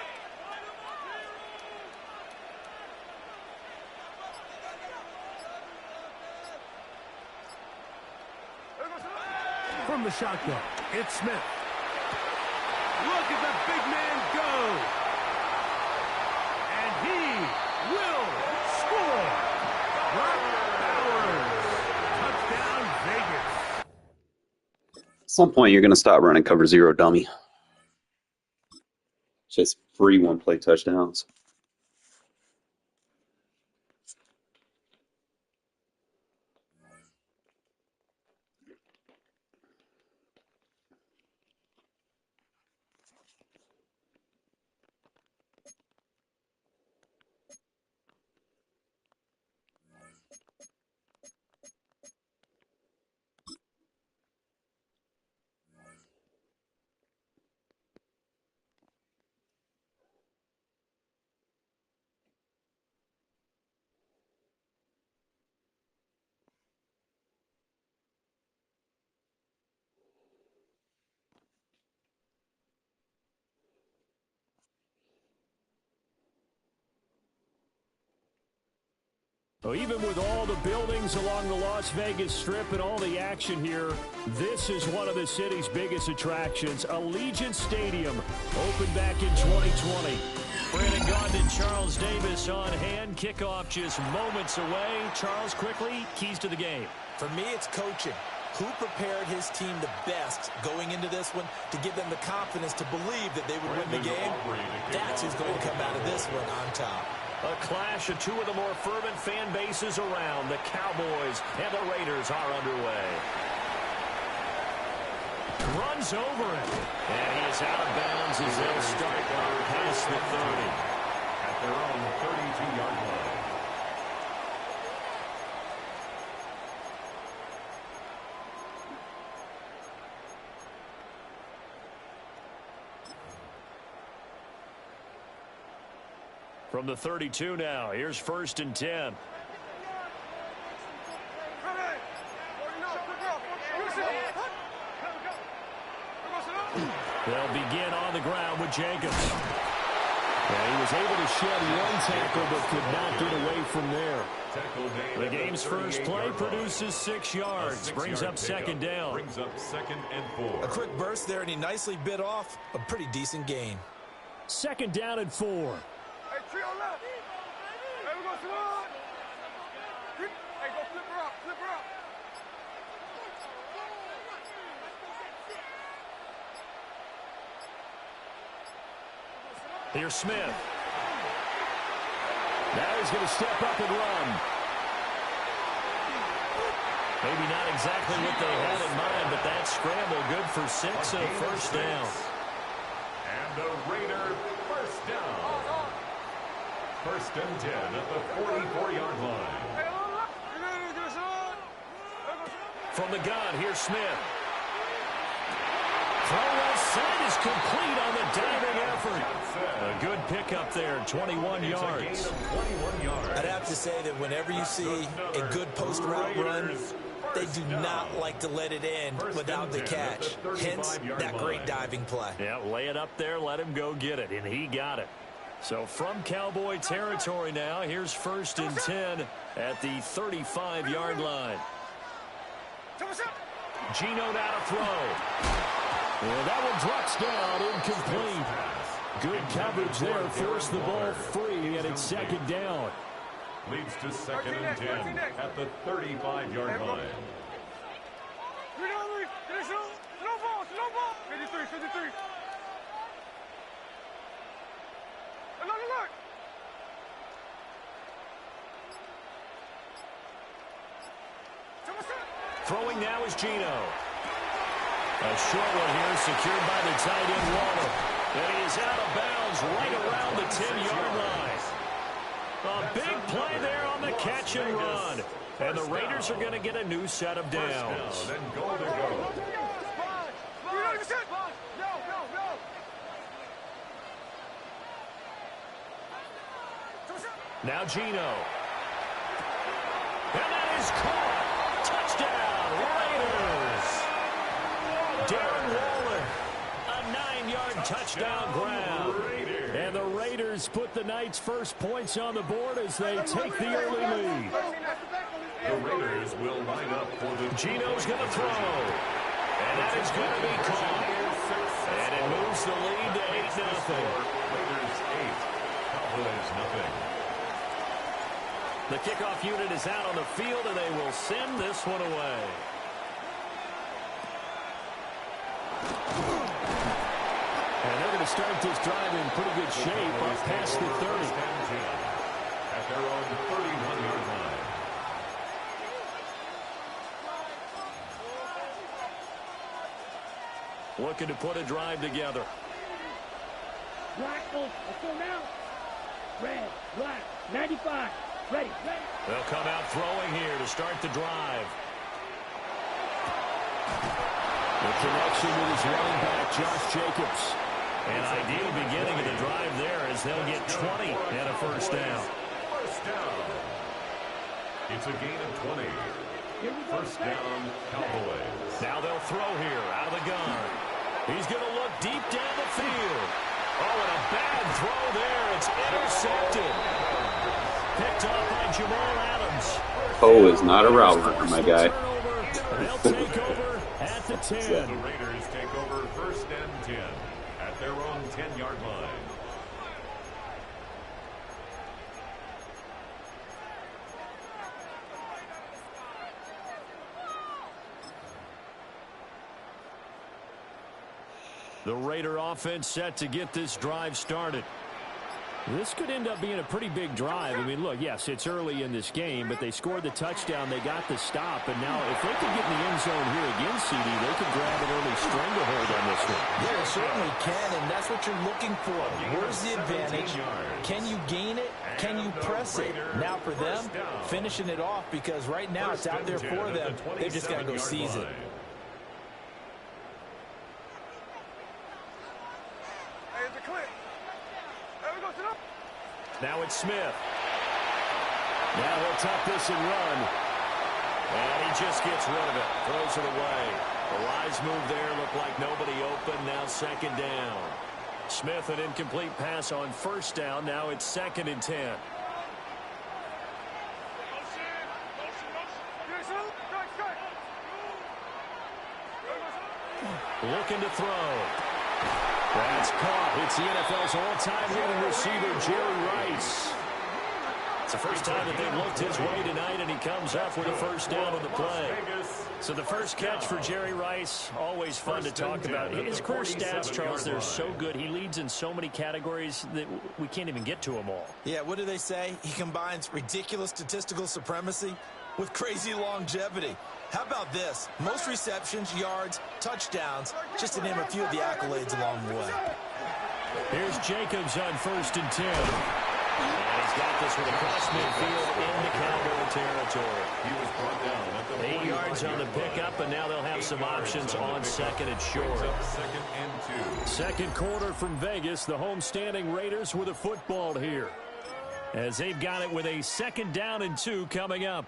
Speaker 6: From the shotgun, it's Smith. Look at the big man go. And he will score. Brock Bowers. Touchdown, Vegas.
Speaker 5: At some point, you're going to stop running cover 0, dummy. Just free one-play touchdowns.
Speaker 8: Well, even with all the buildings along the Las Vegas Strip and all the action here, this is one of the city's biggest attractions. Allegiant Stadium opened back in 2020. Brandon Gaudin and Charles Davis on hand. Kickoff just moments away. Charles, quickly, keys to the game.
Speaker 9: For me, it's coaching. Who prepared his team the best going into this one to give them the confidence to believe that they would win the game? That's who's going to come out of this one on top.
Speaker 8: A clash of two of the more fervent fan bases around. The Cowboys and the Raiders are underway. Runs over it. And he is out of bounds as they'll start past the 30.
Speaker 3: At their own 32-yard line.
Speaker 8: From the 32 now, here's 1st and 10. They'll begin on the ground with Jacobs. And he was able to shed one tackle but could not get away from there. The game's first play produces 6 yards. Brings up 2nd down.
Speaker 3: Brings up 2nd and 4.
Speaker 9: A quick burst there, and he nicely bit off a pretty decent gain.
Speaker 8: 2nd down and 4.
Speaker 4: Hey, trio left. Hey, we go slow. Hey, go flip her up, flip her up.
Speaker 8: Here's Smith. Now he's going to step up and run. Maybe not exactly what they had in mind, but that scramble good for 6 and a 1st down.
Speaker 3: And the Raider 1st down. 1st and 10 at the 44-yard line.
Speaker 8: From the gun, here's Smith. Throw left side is complete on the diving effort. A good pickup there, 21 yards.
Speaker 9: I'd have to say that whenever you see a good post route run, they do not like to let it end without the catch. Hence, that great diving play.
Speaker 8: Yeah, lay it up there, let him go get it, and he got it. So from Cowboy territory now, here's 1st and 10 at the 35-yard line. Geno now to throw. And that one drops down, incomplete. Good coverage there, forced the ball free, and it's 2nd down.
Speaker 3: Leads to 2nd and 10 at the 35-yard line.
Speaker 4: Slow ball. 53. Look.
Speaker 8: Throwing now is Geno. A short one here, secured by the tight end Waller. And he is out of bounds right around the 10-yard line. A big play there on the catch and run. And the Raiders are going to get a new set of downs.
Speaker 3: Then goal to go.
Speaker 8: Now Geno. And that is caught. Touchdown, Raiders. Darren Waller, a 9-yard touchdown grab. And the Raiders put the Knights' first points on the board as they take the early lead.
Speaker 3: The Raiders will line up for the...
Speaker 8: Geno's going to throw. And that is going to be caught. And it moves the lead to 8-0.
Speaker 3: Raiders 8, Cowboys nothing.
Speaker 8: The kickoff unit is out on the field, and they will send this one away. And they're going to start this drive in pretty good shape up past the 30.
Speaker 3: At their own 31-yard line.
Speaker 8: Looking to put a drive together.
Speaker 10: Black, let's go now. Red, black, 95. Ready.
Speaker 8: They'll come out throwing here to start the drive. The connection with his running back, Josh Jacobs. An ideal beginning of the drive there as they'll get 20 and a 1st down.
Speaker 3: 1st down. It's a gain of 20. 1st down, Cowboys.
Speaker 8: Now they'll throw here out of the gun. He's going to look deep down the field. Oh, and a bad throw there. It's intercepted. Picked off by Jamal Adams.
Speaker 5: Poe is not a route runner, my guy.
Speaker 8: They'll take over at the 10.
Speaker 3: The Raiders take over 1st and 10 at their own 10-yard line.
Speaker 8: The Raider offense set to get this drive started. This could end up being a pretty big drive. I mean, look, yes, it's early in this game, but they scored the touchdown. They got the stop, and now if they could get in the end zone here again, CD, they could grab an early stranglehold on this one.
Speaker 9: Yeah, they certainly can, and that's what you're looking for. Where's the advantage? Can you gain it? Can you press it? Now for them, finishing it off, because right now it's out there for them. They've just got to go seize it.
Speaker 8: Now it's Emmitt Smith. Now he'll tuck this and run. And he just gets rid of it. Throws it away. A wise move there. Looked like nobody open. Now second down. Smith, an incomplete pass on first down. Now it's 2nd and 10. Looking to throw. That's caught. It's the NFL's all-time leading receiver, Jerry Rice. It's the first time that they've looked his way tonight, and he comes up with a first down on the play. So the first catch for Jerry Rice, always fun to talk about. His career stats, Charles, they're so good. He leads in so many categories that we can't even get to them all.
Speaker 9: Yeah, what do they say? He combines ridiculous statistical supremacy with crazy longevity. How about this? Most receptions, yards, touchdowns, just to name a few of the accolades along the way.
Speaker 8: Here's Jacobs on 1st and 10. And he's got this one across midfield into Cowboy territory.
Speaker 3: He was brought down at the
Speaker 8: 8 yards on the pickup, and now they'll have some options on 2nd and short.
Speaker 3: 2nd and 2.
Speaker 8: Second quarter from Vegas. The home-standing Raiders with a football here, as they've got it with a 2nd down and 2 coming up.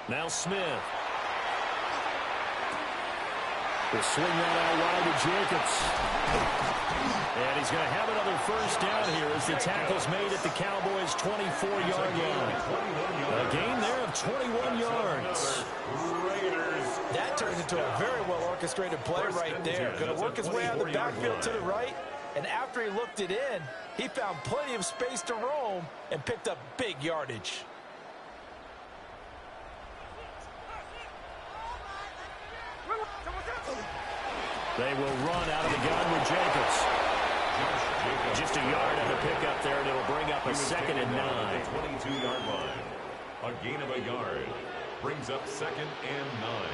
Speaker 8: Now Smith. Will swing that out wide to Jacobs. And he's going to have another first down here as the tackle's made at the Cowboys' 24-yard line. A gain there of 21 yards.
Speaker 9: That turns into a very well-orchestrated play right there. Going to work his way out of the backfield to the right. And after he looked it in, he found plenty of space to roam and picked up big yardage.
Speaker 8: They will run out of the gun with Jacobs. Just a yard on the pickup there, and it'll bring up a 2nd and 9.
Speaker 3: 22-yard line. A gain of a yard. Brings up 2nd and 9.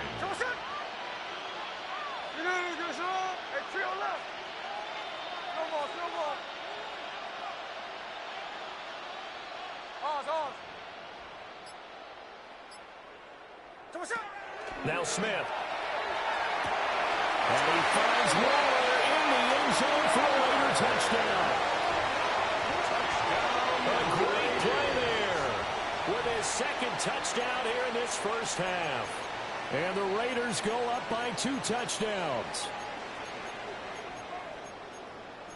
Speaker 8: Now Smith. And he finds Waller in the end zone for a later touchdown. A great play there with his 2nd touchdown here in this first half. And the Raiders go up by 2 touchdowns.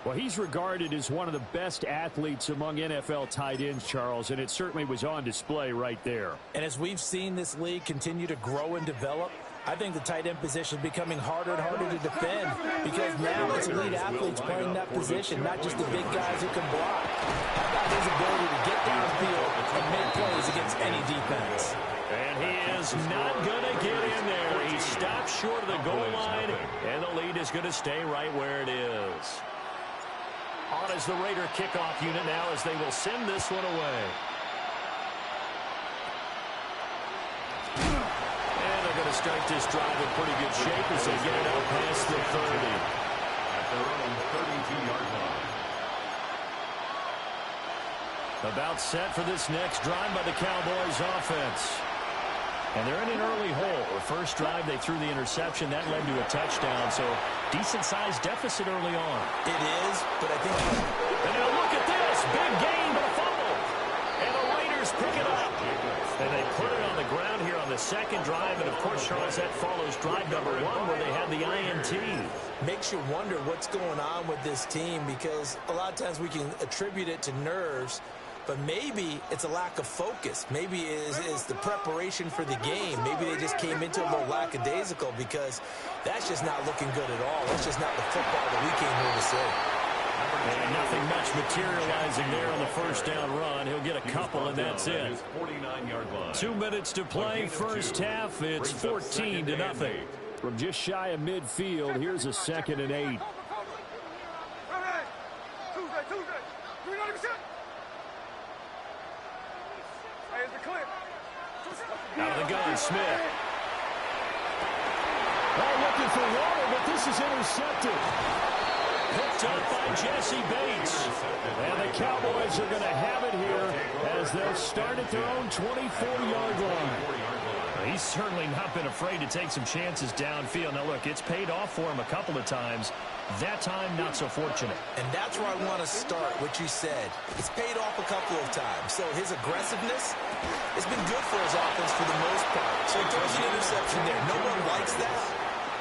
Speaker 8: Well, he's regarded as one of the best athletes among NFL tight ends, Charles, and it certainly was on display right there.
Speaker 9: And as we've seen this league continue to grow and develop, I think the tight end position is becoming harder and harder to defend because now it's elite athletes playing that position, not just the big guys who can block. How about his ability to get downfield and make plays against any defense?
Speaker 8: And he is not going to get in there. He stopped short of the goal line, and the lead is going to stay right where it is. On is the Raider kickoff unit now as they will send this one away. To start this drive in pretty good shape as they get it out past the 30.
Speaker 3: At their own 32-yard line.
Speaker 8: About set for this next drive by the Cowboys offense. And they're in an early hole. The first drive, they threw the interception. That led to a touchdown, so decent-sized deficit early on.
Speaker 9: It is, but I think...
Speaker 8: And now look at this. Big gain, but a fumble. And the Raiders pick it up. And they put it on the ground here on the 2nd drive. And, of course, Charles, that follows drive number 1 where they had the INT.
Speaker 9: Makes you wonder what's going on with this team because a lot of times we can attribute it to nerves, but maybe it's a lack of focus. Maybe it's the preparation for the game. Maybe they just came into it a little lackadaisical because that's just not looking good at all. That's just not the football that we came here to see.
Speaker 8: And nothing much materializing there on the first down run. He'll get a couple, and that's it.
Speaker 3: 49-yard line.
Speaker 8: 2 minutes to play, first half. It's 14-0. From just shy of midfield, here's a 2nd and 8. Out of the gun, Smith. Oh, looking for water, but this is intercepted. Picked up by Jesse Bates. And the Cowboys are going to have it here as they'll start at their own 24-yard line. He's certainly not been afraid to take some chances downfield. Now, look, it's paid off for him a couple of times. That time, not so fortunate.
Speaker 9: And that's where I want to start, what you said. It's paid off a couple of times. So his aggressiveness has been good for his offense for the most part. So he throws an interception there. No one likes that,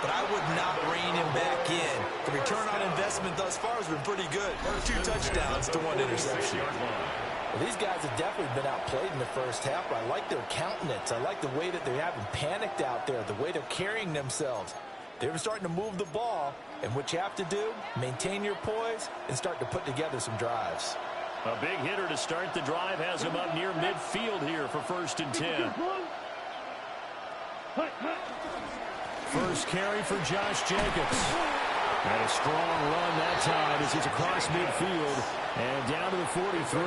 Speaker 9: but I would not rein him back in. The return on investment thus far has been pretty good. 2 touchdowns to 1 interception. Well, these guys have definitely been outplayed in the first half, but I like their countenance. I like the way that they haven't panicked out there, the way they're carrying themselves. They're starting to move the ball, and what you have to do, maintain your poise and start to put together some drives.
Speaker 8: A big hitter to start the drive has him up near midfield here for 1st and 10. First carry for Josh Jacobs. And a strong run that time as he's across midfield and down to the 43.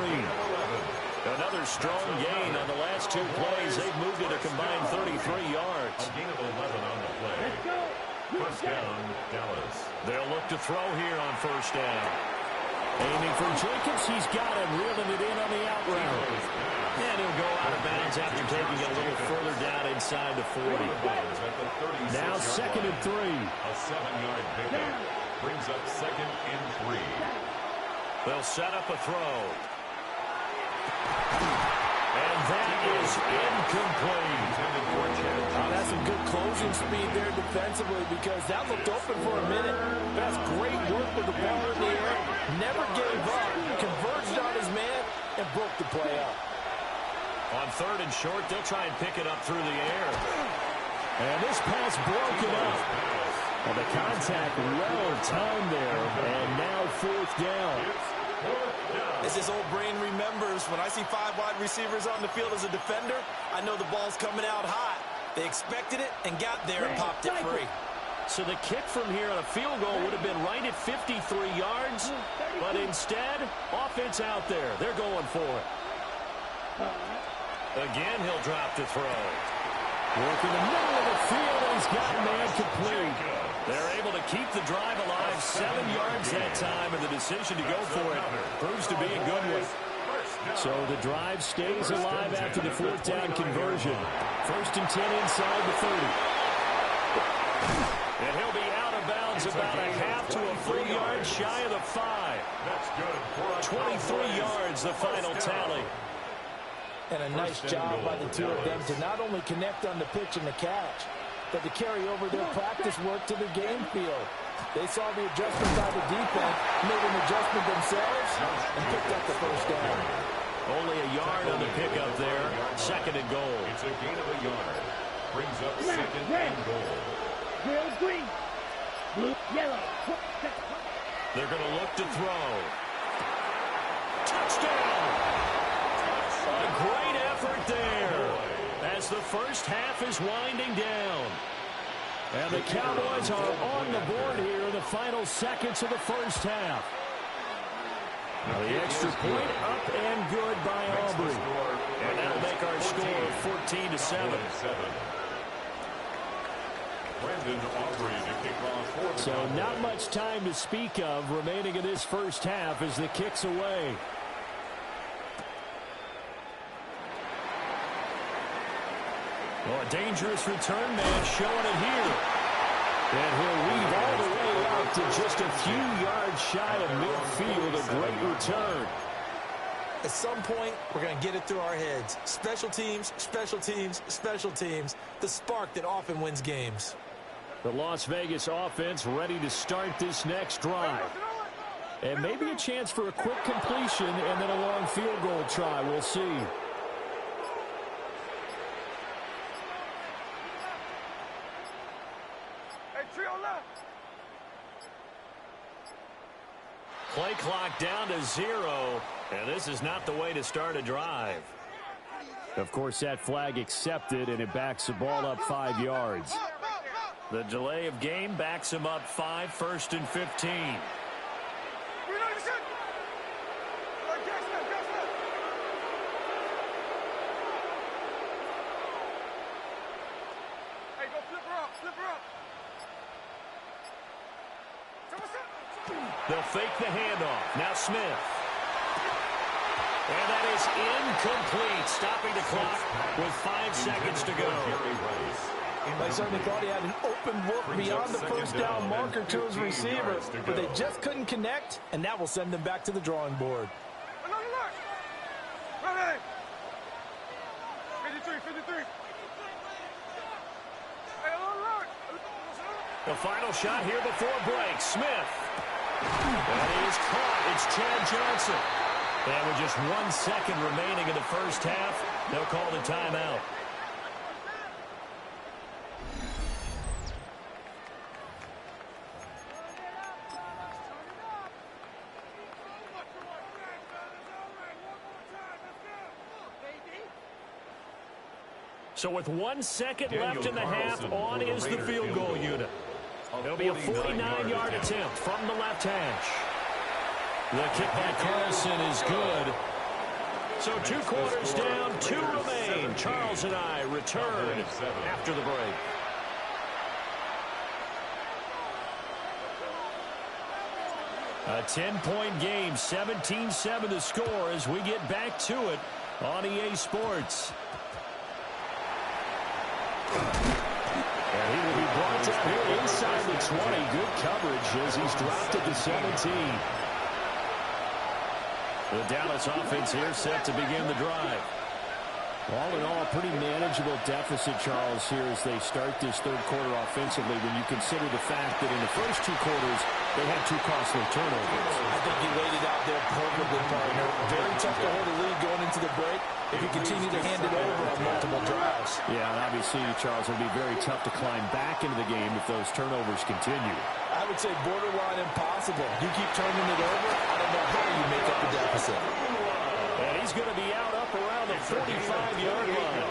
Speaker 8: Another strong gain on the last 2 plays. They've moved it a combined 33 yards.
Speaker 3: A gain of 11 on the play. First down, Dallas.
Speaker 8: They'll look to throw here on 1st down. Aiming for Jacobs. He's got him, reeling it in on the out route. And he'll go out of bounds after taking it a little further down inside the 40. Now 2nd and 3.
Speaker 3: A 7-yard pickup brings up 2nd and 3.
Speaker 8: They'll set up a throw. And that is incomplete.
Speaker 9: That's some good closing speed there defensively because that looked open for a minute. That's great work with the ball in the air. Never gave up. Converged on his man and broke the play up.
Speaker 8: On 3rd and short, they'll try and pick it up through the air. And this pass broken up. And the contact well timed there. And now 4th down.
Speaker 9: As his old brain remembers, when I see 5 wide receivers on the field as a defender, I know the ball's coming out hot. They expected it and got there and popped it free.
Speaker 8: So the kick from here on a field goal would have been right at 53 yards. But instead, offense out there. They're going for it. Again, he'll drop to throw. Working the middle of the field, and he's got man complete. They're able to keep the drive alive 7 yards that time, and the decision to go for it proves to be a good one. So the drive stays alive after the 4th down conversion. 1st and 10 inside the 30. And he'll be out of bounds about a half to a full yard shy of the 5. 23 yards, the final tally.
Speaker 9: And a nice job by the 2 of them to not only connect on the pitch and the catch, but to carry over their practice work to the game field. They saw the adjustment by the defense, made an adjustment themselves, and picked up the 1st down.
Speaker 8: Only a yard on the pickup there. 2nd and goal.
Speaker 3: It's a gain of a yard. Brings up 2nd and goal.
Speaker 10: Blue, green, blue, yellow.
Speaker 8: They're going to look to throw. Touchdown! A great effort there as the first half is winding down. And the Cowboys are on the board here in the final seconds of the first half. Now the extra point up and good by Aubrey. And that'll make our score 14-7. So not much time to speak of remaining in this first half as the kick's away. Oh, a dangerous return man showing it here. And he'll weave all the way out to just a few yards shy of midfield. A great return.
Speaker 9: At some point, we're going to get it through our heads. Special teams, special teams, special teams. The spark that often wins games.
Speaker 8: The Las Vegas offense ready to start this next drive. And maybe a chance for a quick completion and then a long field goal try. We'll see. Play clock down to 0, and this is not the way to start a drive. Of course, that flag accepted, and it backs the ball up 5 yards. The delay of game backs him up 5, 1st and 15. They'll fake the handoff. Now Smith. And that is incomplete, stopping the clock with 5 seconds to go.
Speaker 9: They certainly thought he had an open look beyond the first down marker to his receiver, but they just couldn't connect, and that will send them back to the drawing board.
Speaker 4: Ready? 53.
Speaker 8: The final shot here before break. Smith. That is caught. It's Chad Johnson. And with just 1 second remaining in the first half, they'll call the timeout. So with 1 second left in the half, on is the field goal unit. It'll be a 49-yard attempt from the left hash. The kick by Carlson is good. So 2 quarters down, 2 remain. Charles and I return after the break. A 10-point game, 17-7 the score as we get back to it on EA Sports. And he will be brought down here inside the 20. Good coverage as he's dropped at the 17. The Dallas offense here set to begin the drive. All in all, pretty manageable deficit, Charles, here as they start this third quarter offensively when you consider the fact that in the first 2 quarters, they had 2 costly turnovers.
Speaker 9: I think you laid it out there perfectly, partner. Very tough to hold a lead going into the break if you continue to hand it over on multiple drives.
Speaker 8: Yeah, and obviously, Charles, it'll be very tough to climb back into the game if those turnovers continue.
Speaker 9: I would say borderline impossible. You keep turning it over, I don't know how you make up the deficit.
Speaker 8: And he's going to be out up around the 45-yard line.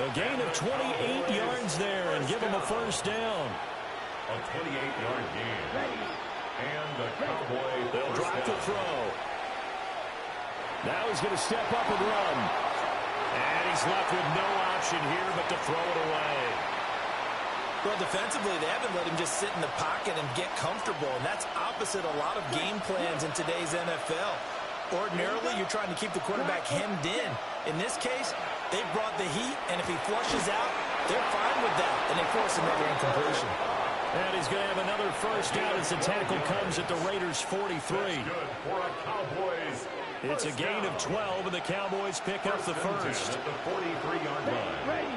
Speaker 8: A gain of 28 yards there and give him a first down.
Speaker 3: A 28-yard gain. And the Cowboy,
Speaker 8: they'll drop the throw. Now he's going to step up and run. And he's left with no option here but to throw it away.
Speaker 9: Well, defensively, they haven't let him just sit in the pocket and get comfortable, and that's opposite a lot of game plans in today's NFL. Ordinarily, you're trying to keep the quarterback hemmed in. In this case, they brought the heat, and if he flushes out, they're fine with that, and they force another incompletion.
Speaker 8: And he's going to have another first down as the tackle comes at the Raiders' 43. It's a gain of 12, and the Cowboys pick up the first.
Speaker 3: At the 43-yard line.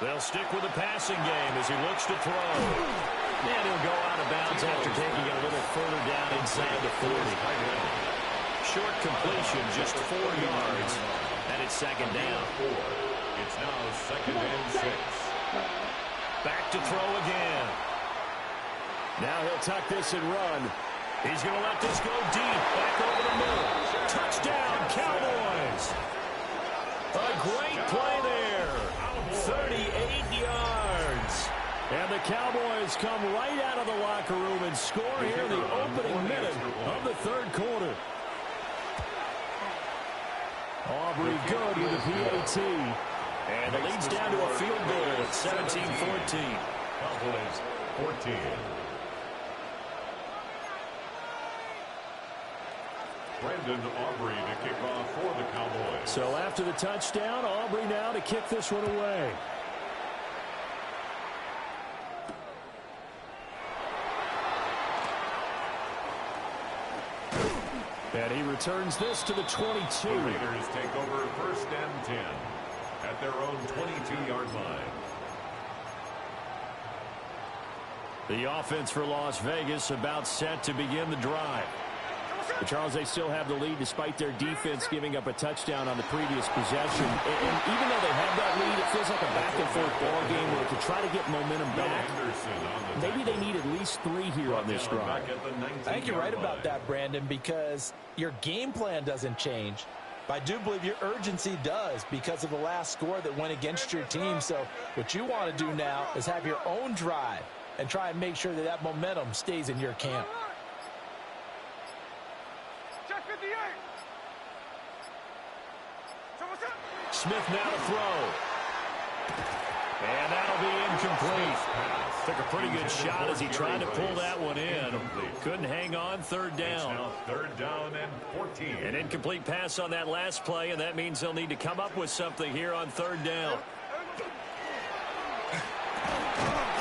Speaker 8: They'll stick with the passing game as he looks to throw. And he'll go out of bounds after taking it a little further down inside the 40. Short completion, just 4 yards, and it's second down.
Speaker 3: It's now 2nd and 6.
Speaker 8: Back to throw again. Now he'll tuck this and run. He's going to let this go deep, back over the middle. Touchdown, Cowboys. A great play there. 38 yards. And the Cowboys come right out of the locker room and score here in the opening minute of the third quarter. Aubrey good with a PAT. And it leads down to a field goal at 17-14.
Speaker 3: Cowboys 14. Brandon Aubrey to kick off for the Cowboys.
Speaker 8: So after the touchdown, Aubrey now to kick this one away. And he returns this to the 22.
Speaker 3: The Raiders take over 1st and 10 at their own 22-yard line.
Speaker 8: The offense for Las Vegas about set to begin the drive. But Charles, they still have the lead despite their defense giving up a touchdown on the previous possession. And even though they have that lead, it feels like a back-and-forth ball game where to try to get momentum back, maybe they need at least 3 here on this drive.
Speaker 9: I think you're right about that, Brandon, because your game plan doesn't change. But I do believe your urgency does because of the last score that went against your team. So what you want to do now is have your own drive and try and make sure that that momentum stays in your camp.
Speaker 8: Smith now to throw. And that'll be incomplete. Took a pretty good shot as he tried to pull that one in. Couldn't hang on. Third down.
Speaker 3: Now third down and 14.
Speaker 8: An incomplete pass on that last play, and that means they'll need to come up with something here on third down.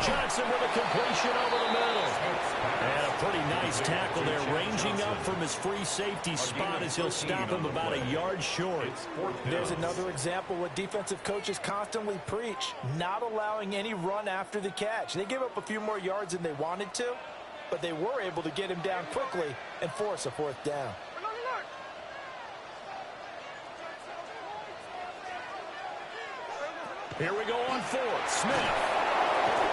Speaker 8: Johnson with a completion over the middle. And a pretty nice tackle there, ranging up from his free safety spot as he'll stop him about a yard short.
Speaker 9: There's another example what defensive coaches constantly preach, not allowing any run after the catch. They gave up a few more yards than they wanted to, but they were able to get him down quickly and force a fourth down.
Speaker 8: Here we go on fourth. Smith.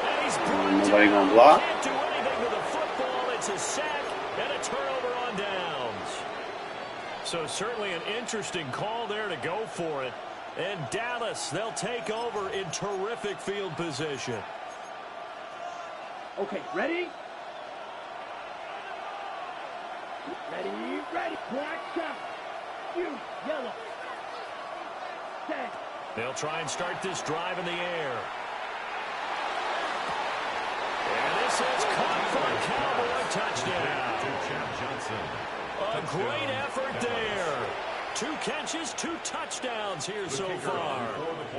Speaker 8: And he's brought
Speaker 5: Nobody
Speaker 8: down.
Speaker 5: gonna block?
Speaker 8: Can't do anything with the football. It's a sack and a turnover on downs. So certainly an interesting call there to go for it. And Dallas, they'll take over in terrific field position.
Speaker 10: Okay, ready? Ready, ready. Black shot. You, yellow. Set.
Speaker 8: They'll try and start this drive in the air. And this is caught for a Cowboy touchdown. A great effort there. 2 catches, 2 touchdowns here so far.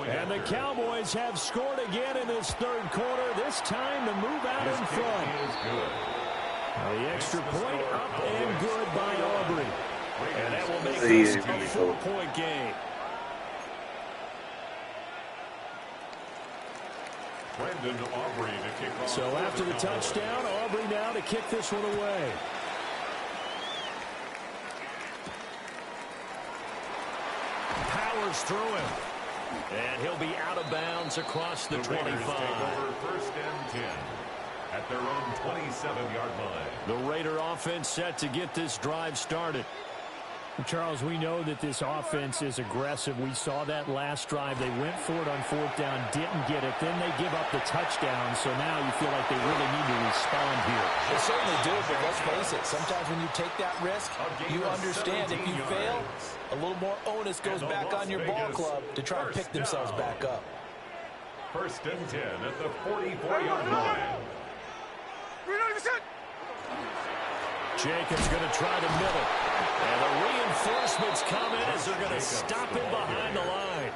Speaker 8: And the Cowboys have scored again in this third quarter, this time to move out in front. The extra point up and good by Aubrey. And that will make this a 4-point game. So after the touchdown, Aubrey now to kick this one away. Powers through him. And he'll be out of bounds across the 25.
Speaker 3: First and 10 at their own 27-yard line.
Speaker 8: The Raider offense set to get this drive started.
Speaker 11: Charles, we know that this offense is aggressive. We saw that last drive. They went for it on fourth down, didn't get it. Then they give up the touchdown. So now you feel like they really need to respond here.
Speaker 9: They certainly do, but let's face it. Sometimes when you take that risk, you understand if you fail, a little more onus goes back on your ball club to try and pick themselves back up.
Speaker 3: First and 10 at the 44-yard line.
Speaker 8: Jacobs going to try the middle. And the reinforcements come in as they're going to stop him behind the line.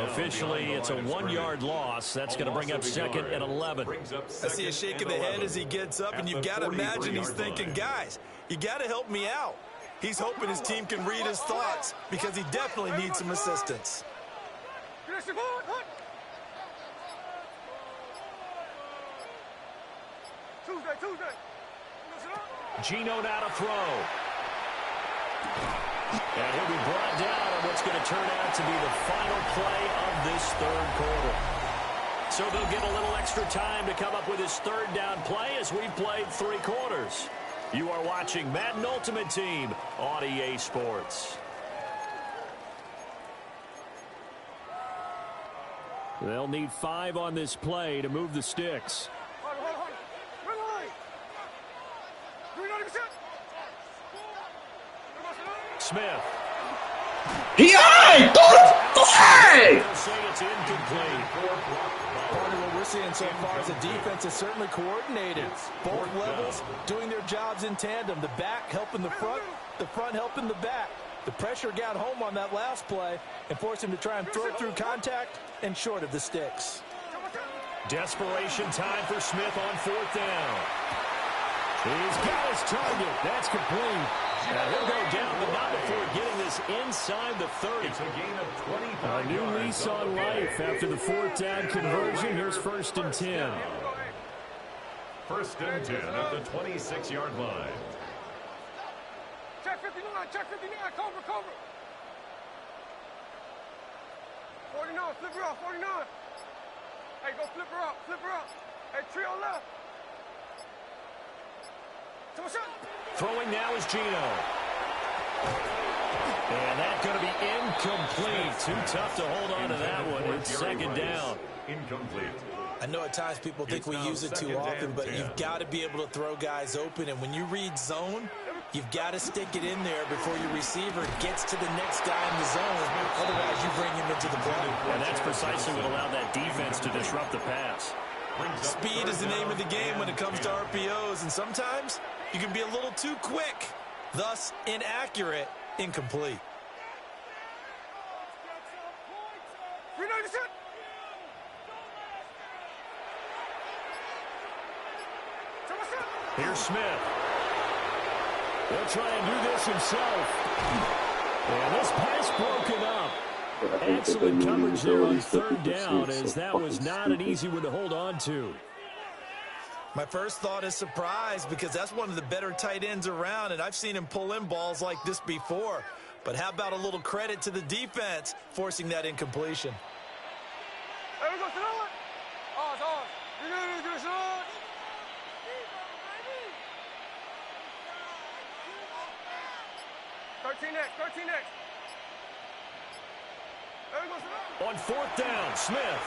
Speaker 8: Officially, it's a 1-yard loss. That's going to bring up second and 11.
Speaker 12: I see a shake of the head as he gets up, and you've got to imagine he's thinking, guys, you got to help me out. He's hoping his team can read his thoughts because he definitely needs some assistance.
Speaker 4: Tuesday.
Speaker 8: Gino now to throw. And he'll be brought down on what's going to turn out to be the final play of this third quarter. So they'll get a little extra time to come up with his third down play as we've played 3 quarters. You are watching Madden Ultimate Team on EA Sports. They'll need 5 on this play to move the sticks. Smith.
Speaker 5: P.I. Play!
Speaker 8: It's incomplete.
Speaker 9: Part of what we're seeing so far is the defense is certainly coordinated. Both levels doing their jobs in tandem. The back helping the front helping the back. The pressure got home on that last play and forced him to try and throw through contact and short of the sticks.
Speaker 8: Desperation time for Smith on fourth down. He's got his target. That's complete. Now he'll go down, but not before getting this inside the 30.
Speaker 3: It's a gain of 25.
Speaker 8: A new lease on life after the fourth down conversion. Here's first and 10.
Speaker 3: First and 10 at the 26-yard line.
Speaker 4: Check 59, cover. 49, flip her up, 49. Hey, go flip her up. Hey, trio left.
Speaker 8: Throwing now is Gino. And that's going to be incomplete. Too tough to hold on to that one. It's second down.
Speaker 3: Incomplete.
Speaker 9: I know at times people think we use it too often, but you've got to be able to throw guys open. And when you read zone, you've got to stick it in there before your receiver gets to the next guy in the zone. Otherwise, you bring him into the play.
Speaker 8: And that's precisely what allowed that defense to disrupt the pass.
Speaker 12: Speed is the name of the game when it comes to RPOs, and sometimes you can be a little too quick, thus inaccurate, incomplete.
Speaker 8: Here's Smith. He'll try and do this himself. And this pass broken up. Excellent coverage there on third down, as that was not an easy one to hold on to.
Speaker 12: My first thought is surprise, because that's one of the better tight ends around, and I've seen him pull in balls like this before. But how about a little credit to the defense forcing that incompletion?
Speaker 4: There we go, Sonora. Ours. You need to get shot. 13 next. There we go, Sonora.
Speaker 8: On fourth down, Smith.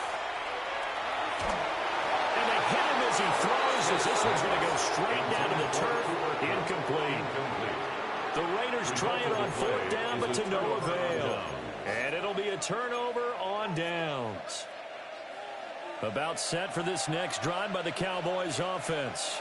Speaker 8: And they hit him as he throws, as this one's going to go straight down to the turf. Incomplete. The Raiders try it on fourth down, but to no avail. And it'll be a turnover on downs. About set for this next drive by the Cowboys offense.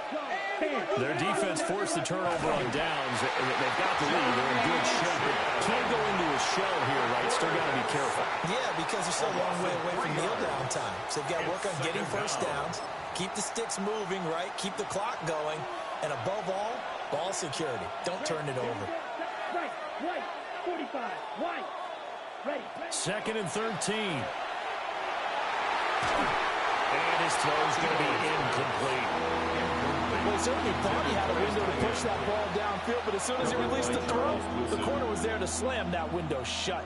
Speaker 8: Their defense forced the turnover on downs. They've got the lead. They're in good shape. But can't go into a shell here, right? Still got to be careful.
Speaker 9: Yeah, because they're still a long way away from kneel down time. So they've got to work on getting first downs, keep the sticks moving, right? Keep the clock going. And above all, ball security. Don't turn it over.
Speaker 10: Right, 45, right. Ready.
Speaker 8: Second and 13. And his throw's going to be incomplete.
Speaker 9: Well, he certainly thought he had a window to push that ball downfield, but as soon as he released the throw, the corner was there to slam that window shut.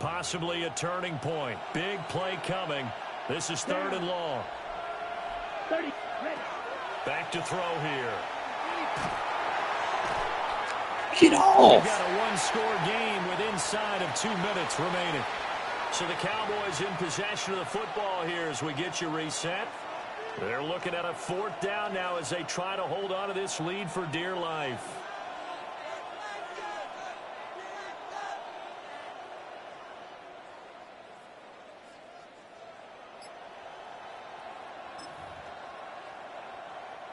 Speaker 8: Possibly a turning point. Big play coming. This is third and long.
Speaker 10: 30, ready.
Speaker 8: Back to throw here.
Speaker 5: Get off!
Speaker 8: We've got a one-score game with inside of 2 minutes remaining. So the Cowboys in possession of the football here as we get you reset. They're looking at a fourth down now as they try to hold on to this lead for dear life.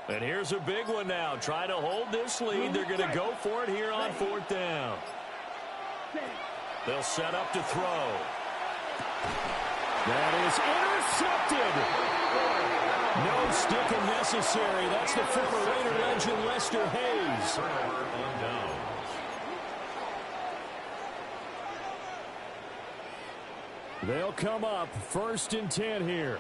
Speaker 8: And here's a big one now. Trying to hold this lead. They're going to go for it here on fourth down. They'll set up to throw. That is intercepted. No sticking necessary. That's the former Raider legend, Lester Hayes. They'll come up first and 10 here.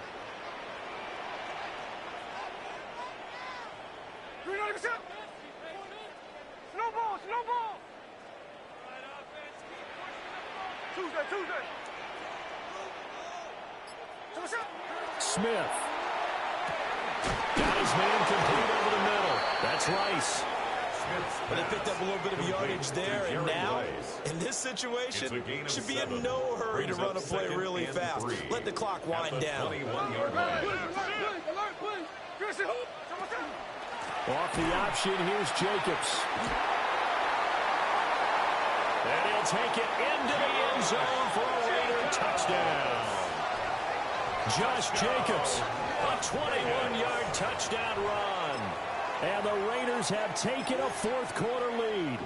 Speaker 4: Snowball. Tuesday.
Speaker 8: Smith. Got his man complete over the middle. That's Rice.
Speaker 12: But they picked up a little bit of yardage there, and now, in this situation, should be in no hurry to run a play really fast. Let the clock wind down.
Speaker 8: Off the option, here's Jacobs. And he'll take it into the end zone for a Raider touchdown. Josh Jacobs, a 21-yard touchdown run. And the Raiders have taken a fourth quarter lead.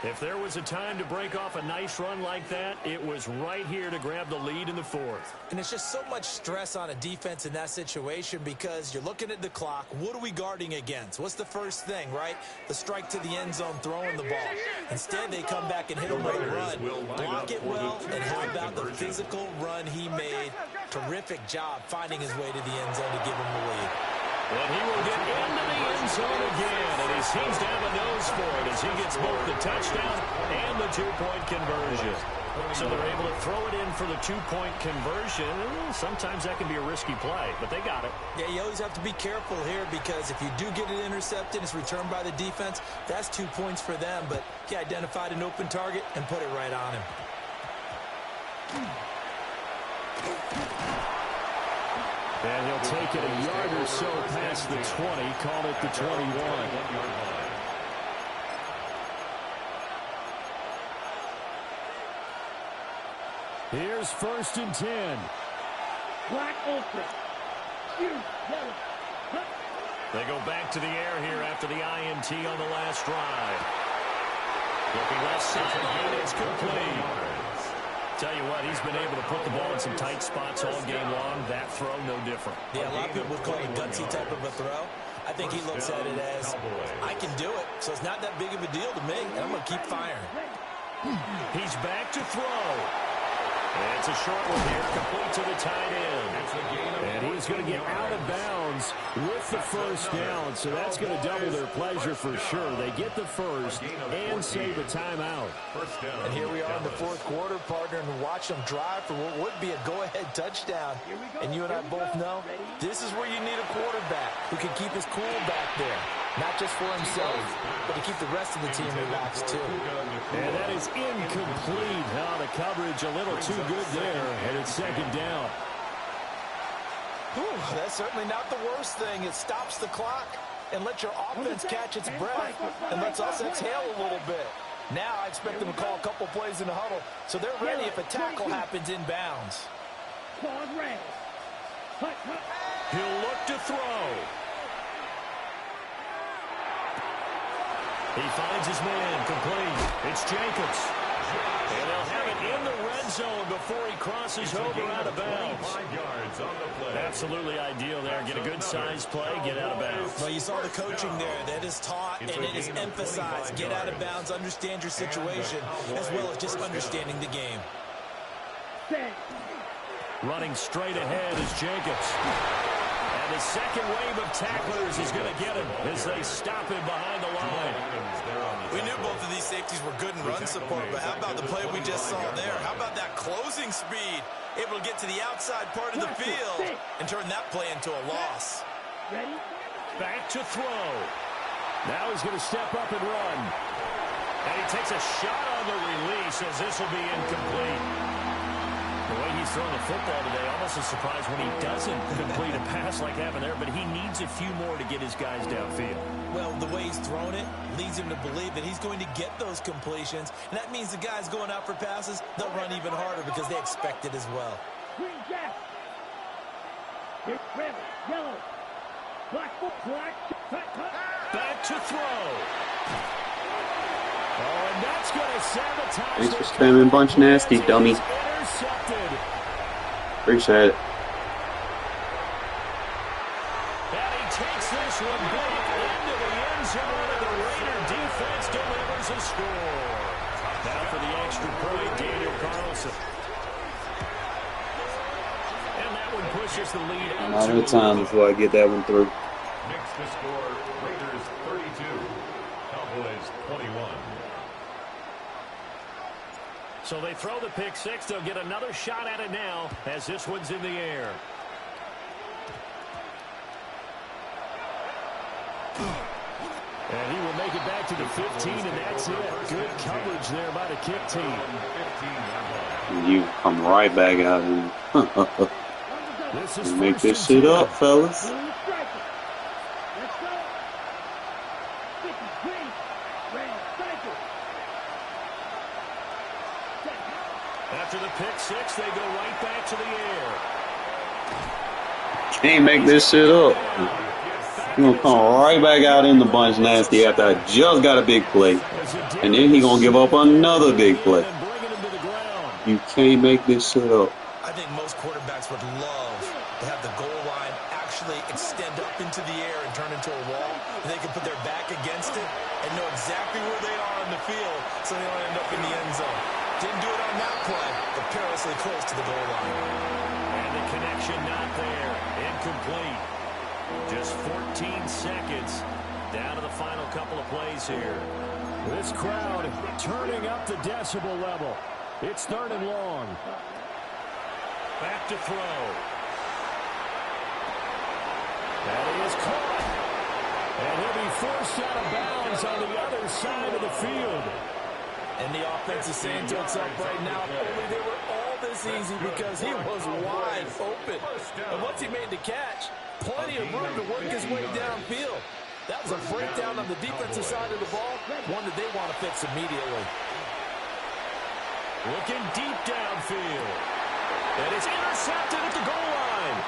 Speaker 8: If there was a time to break off a nice run like that, it was right here to grab the lead in the fourth.
Speaker 9: And it's just so much stress on a defense in that situation because you're looking at the clock. What are we guarding against? What's the first thing, right? The strike to the end zone, throwing the ball. Instead, they come back and hit him with a run. Block it well, and how about the physical run he made? Terrific job finding his way to the end zone to give him the lead.
Speaker 8: And he will get into the end zone again, and he seems to have a nose for it as he gets both the touchdown and the two-point conversion. So they're able to throw it in for the two-point conversion. Sometimes that can be a risky play, but they got it.
Speaker 9: Yeah, you always have to be careful here because if you do get it intercepted, it's returned by the defense, that's 2 points for them. But he identified an open target and put it right on him.
Speaker 8: And he'll take it a yard or so past the 20, call it the 21. first and 10.
Speaker 10: Black ultra. Yellow.
Speaker 8: They go back to the air here after the INT on the last drive. Looking left sideline, it's complete. Tell you what, he's been able to put the ball in some tight spots all game long. That throw, no different.
Speaker 9: Yeah, a lot of people would call it a gutsy type of a throw. I think he looks at it as, I can do it, so it's not that big of a deal to me, and I'm going to keep firing.
Speaker 8: He's back to throw. It's a short one here, complete to the tight end. And he's going to get out of bounds with the first down, so that's going to double their pleasure for sure. They get the first and save a timeout.
Speaker 9: And here we are in the fourth quarter, partner, and watch them drive for what would be a go-ahead touchdown. And you and I both know this is where you need a quarterback who can keep his cool back there. Not just for himself, but to keep the rest of the team relaxed, too.
Speaker 8: And that is incomplete. Now the coverage a little too good there, and it's second down.
Speaker 9: Whew, that's certainly not the worst thing. It stops the clock and lets your offense catch its breath and lets us exhale a little bit. Now I expect them to call a couple plays in the huddle, so they're ready if a tackle happens inbounds.
Speaker 8: He'll look to throw. He finds his man, complete. It's Jacobs. And they'll have it in the red zone before he crosses over out of bounds. Absolutely ideal there. Get a good size play, get out of bounds.
Speaker 9: Well, you saw the coaching there. That is taught and it is emphasized. Get out of bounds, understand your situation, as well as just understanding the game.
Speaker 8: Running straight ahead is Jacobs. And the second wave of tacklers is going to get him as they stop him behind the line.
Speaker 12: We knew both of these safeties were good in run support, but how about the play we just saw there? How about that closing speed? Able to get to the outside part of the field and turn that play into a loss.
Speaker 8: Back to throw. Now he's going to step up and run. And he takes a shot on the release as this will be incomplete. The way he's throwing the football today, almost a surprise when he doesn't complete a pass like having there, but he needs a few more to get his guys downfield.
Speaker 9: Well, the way he's thrown it leads him to believe that he's going to get those completions, and that means the guys going out for passes, they'll run even harder because they expect it as well.
Speaker 10: Green jack. Red, yellow. Black.
Speaker 8: Back to throw. Oh, and that's going to sabotage.
Speaker 5: Thanks for spamming bunch nasty, dummy. Appreciate it.
Speaker 8: And he takes this one back into the end zone, and the Raider defense delivers a score. Now for the extra point, Daniel Carlson. And that one pushes the lead up.
Speaker 5: Not enough time before I get that one through.
Speaker 3: Next to score, Raiders 32, Cowboys 21.
Speaker 8: So they throw the pick six. They'll get another shot at it now as this one's in the air. And he will make it back to the 15, and that's it. Good coverage there by the kick team.
Speaker 5: You come right back out and make this shit up, fellas.
Speaker 8: After the pick six, they go right back to the air.
Speaker 5: Can't make this shit up. You're gonna come right back out in the bunch nasty after I just got a big play. And then he gonna give up another big play. You can't make this shit up.
Speaker 9: I think most quarterbacks would love to have the goal line actually extend up into the air and turn into a wall. And they can put their back against it and know exactly where they are on the field so they don't end up in the end zone. Didn't do it on that play, but perilously close to the goal line.
Speaker 8: And the connection not there. Incomplete. Just 14 seconds down to the final couple of plays here.
Speaker 11: This crowd turning up the decibel level. It's third and long.
Speaker 8: Back to throw. That is caught. And he'll be forced out of bounds on the other side of the field.
Speaker 9: And the offense is saying to itself right now, if only they were all this easy because he was wide open. And once he made the catch, plenty of room to work his way downfield. That was a breakdown on the defensive side of the ball, one that they want to fix immediately.
Speaker 8: Looking deep downfield. And it's intercepted at the goal line.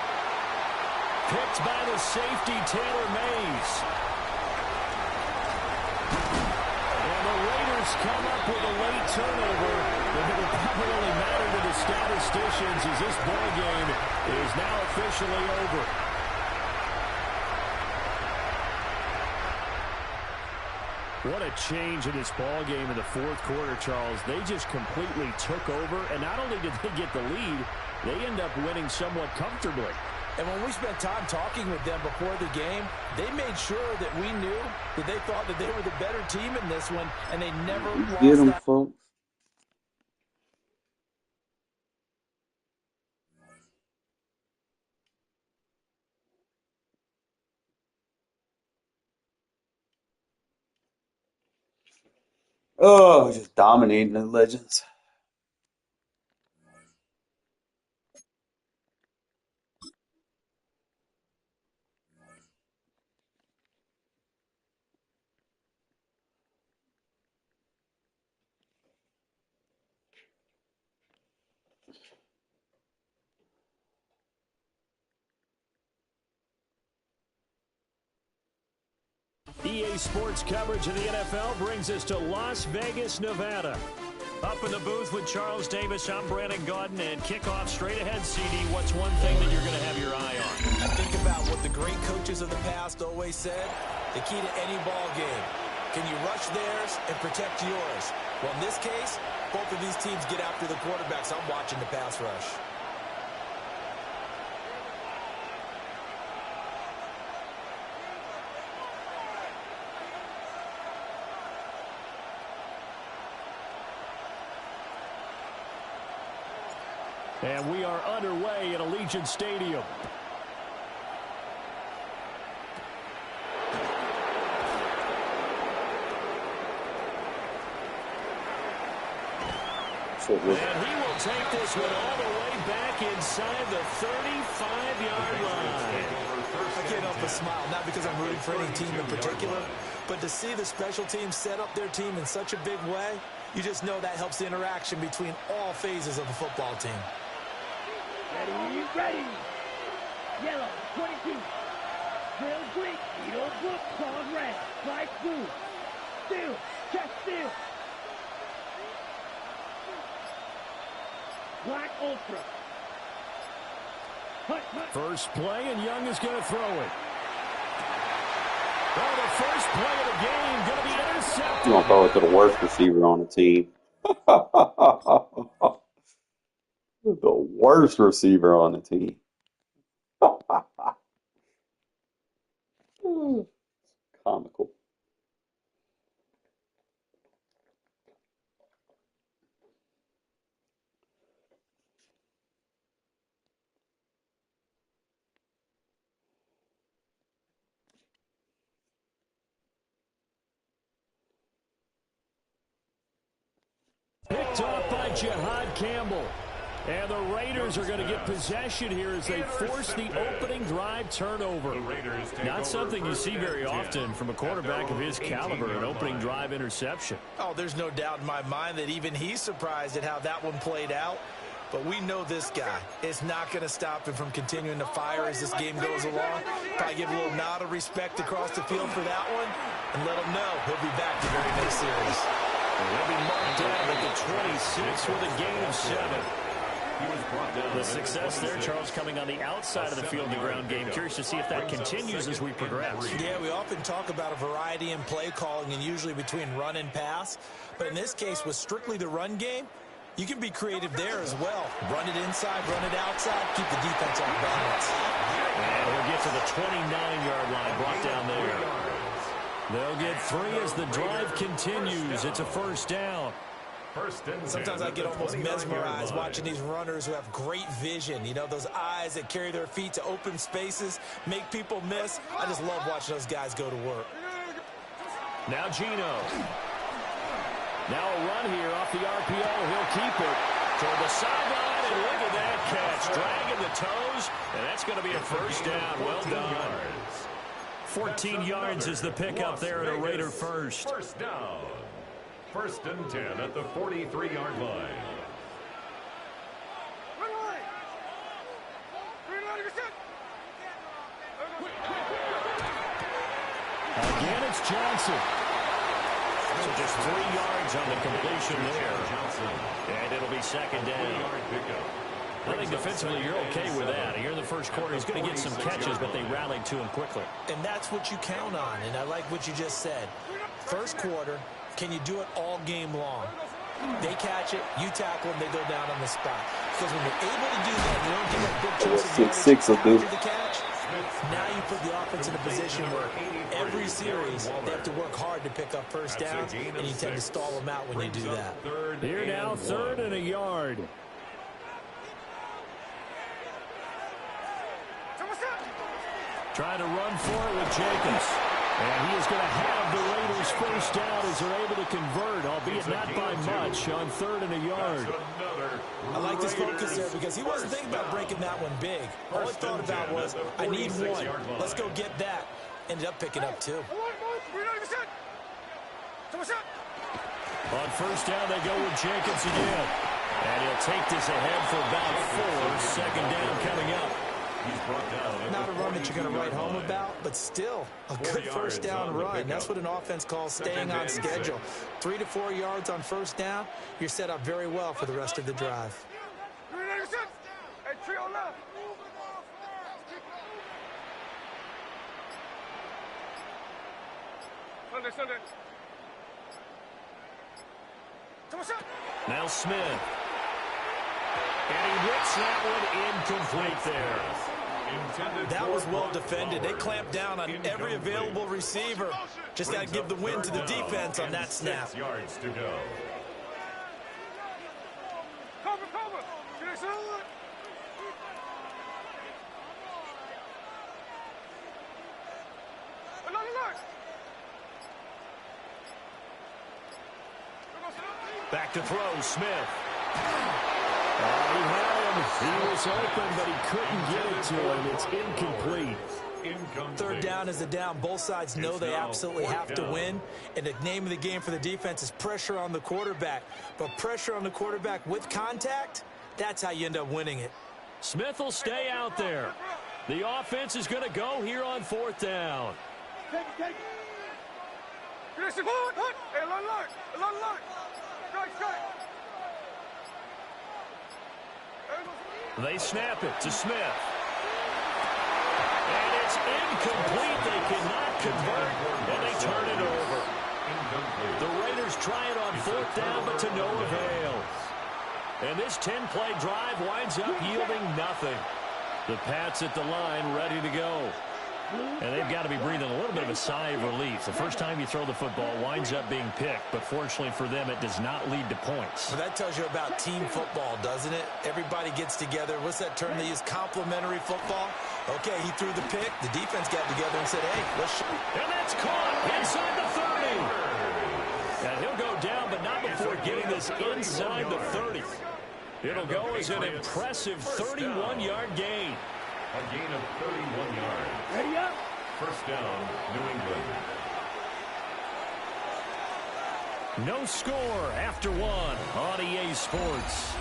Speaker 8: Picked by the safety, Taylor Mays. And the Raiders come up with a late turnover. But it will probably only matter to the statisticians as this ball game is now officially over. What a change in this ball game in the fourth quarter, Charles. They just completely took over, and not only did they get the lead, they end up winning somewhat comfortably.
Speaker 9: And when we spent time talking with them before the game, they made sure that we knew that they thought that they were the better team in this one, and they never lost
Speaker 5: Get them,
Speaker 9: that.
Speaker 5: folks. Oh, just dominating the Legends.
Speaker 8: EA Sports coverage of the NFL brings us to Las Vegas, Nevada. Up in the booth with Charles Davis, I'm Brandon Gaudin, and kickoff straight ahead, CD. What's one thing that you're going to have your eye on?
Speaker 9: I think about what the great coaches of the past always said. The key to any ball game. Can you rush theirs and protect yours? Well, in this case, both of these teams get after the quarterbacks. I'm watching the pass rush.
Speaker 8: And we are underway at Allegiant Stadium. And he will take this one all the way back inside the 35-yard line.
Speaker 9: I can't help but smile, not because I'm rooting for any team in particular, but to see the special teams set up their team in such a big way, you just know that helps the interaction between all phases of a football team.
Speaker 10: Ready, ready. Yellow, 22. Drill green, needle book, pause red, flag blue. Steal, check steal. Black ultra. Hut, hut.
Speaker 8: First play, and Young is going to throw it. Well, the first play of the game going to be intercepted.
Speaker 5: You're going to throw it to the worst receiver on the team. The worst receiver on the team. Comical.
Speaker 8: Picked off by Jihad Campbell. And the Raiders are going to get possession here as they force the opening drive turnover. Not something you see very often from a quarterback of his caliber, an opening drive interception.
Speaker 9: Oh, there's no doubt in my mind that even he's surprised at how that one played out. But we know this guy is not going to stop him from continuing to fire as this game goes along. Probably give a little nod of respect across the field for that one and let him know he'll be back the very next series.
Speaker 8: He'll be marked down at the 26 with a gain of 7. The success there, Charles, coming on the outside of the field in the ground game. Curious to see if that continues as we progress.
Speaker 9: Yeah, we often talk about a variety in play calling and usually between run and pass. But in this case, with strictly the run game, you can be creative there as well. Run it inside, run it outside, keep the defense on balance.
Speaker 8: And we'll get to the 29-yard line, brought down there. They'll get 3 as the drive continues. It's a first down.
Speaker 9: Sometimes I get almost mesmerized watching these runners who have great vision. You know, those eyes that carry their feet to open spaces, make people miss. I just love watching those guys go to work.
Speaker 8: Now Gino. Now a run here off the RPO. He'll keep it toward the sideline, and look at that catch. Dragging the toes, and that's going to be a first down. Well done. 14 yards is the pickup there at a Raider first.
Speaker 3: First down. 1st and 10 at the 43-yard line.
Speaker 8: Again, it's Johnson. So just 3 yards on the completion there. And it'll be second down. I think defensively you're okay with that. Here in the first quarter, he's going to get some catches, but they rallied to him quickly.
Speaker 9: And that's what you count on, and I like what you just said. First quarter, can you do it all game long? They catch it, you tackle them, they go down on the spot. Because when you're able to do that, you don't give up big chunks of yardage after the catch. Now you put the offense in a position where every series they have to work hard to pick up first down, and you tend to stall them out when you do that.
Speaker 8: Here now, 3rd and a yard. Trying to run for it with Jacobs. And he is going to have the Raiders first down as they're able to convert, albeit not by much, on 3rd and a yard.
Speaker 9: I like his focus there because he wasn't thinking about breaking that one big. All he thought about was, I need one. Let's go get that. Ended up picking up 2.
Speaker 8: On first down, they go with Jacobs again. And he'll take this ahead for about 4. Second down coming up.
Speaker 9: Not a run that you're going to write home about, but still a good first down run. That's what an offense calls staying on schedule. 3 to 4 yards on first down. You're set up very well for the rest of the drive.
Speaker 8: Now Smith. And he whips that one incomplete there.
Speaker 12: That was well defended. They clamped down on every available receiver. Just got to give the win to the defense on that snap.
Speaker 3: 6 yards to go.
Speaker 8: Back to throw, Smith. He had him. He was open, but he couldn't get it to him. It's incomplete.
Speaker 9: 3rd down is a down. Both sides know they absolutely have to win. And the name of the game for the defense is pressure on the quarterback. But pressure on the quarterback with contact, that's how you end up winning it.
Speaker 8: Smith will stay out there. The offense is going to go here on 4th down. They snap it to Smith. And it's incomplete. They cannot convert, and they turn it over. The Raiders try it on 4th down, but to no avail. And this 10-play drive winds up yielding nothing. The Pats at the line ready to go. And they've got to be breathing a little bit of a sigh of relief. The first time you throw the football winds up being picked, but fortunately for them, it does not lead to points.
Speaker 9: Well, that tells you about team football, doesn't it? Everybody gets together. What's that term they use? Complementary football? Okay, he threw the pick. The defense got together and said, hey, let's shoot.
Speaker 8: And that's caught inside the 30. And he'll go down, but not before getting this inside the 30. It'll go as an impressive 31-yard gain.
Speaker 3: A gain of 31 yards.
Speaker 10: Ready up.
Speaker 3: First down, New England.
Speaker 8: No score after 1 on EA Sports.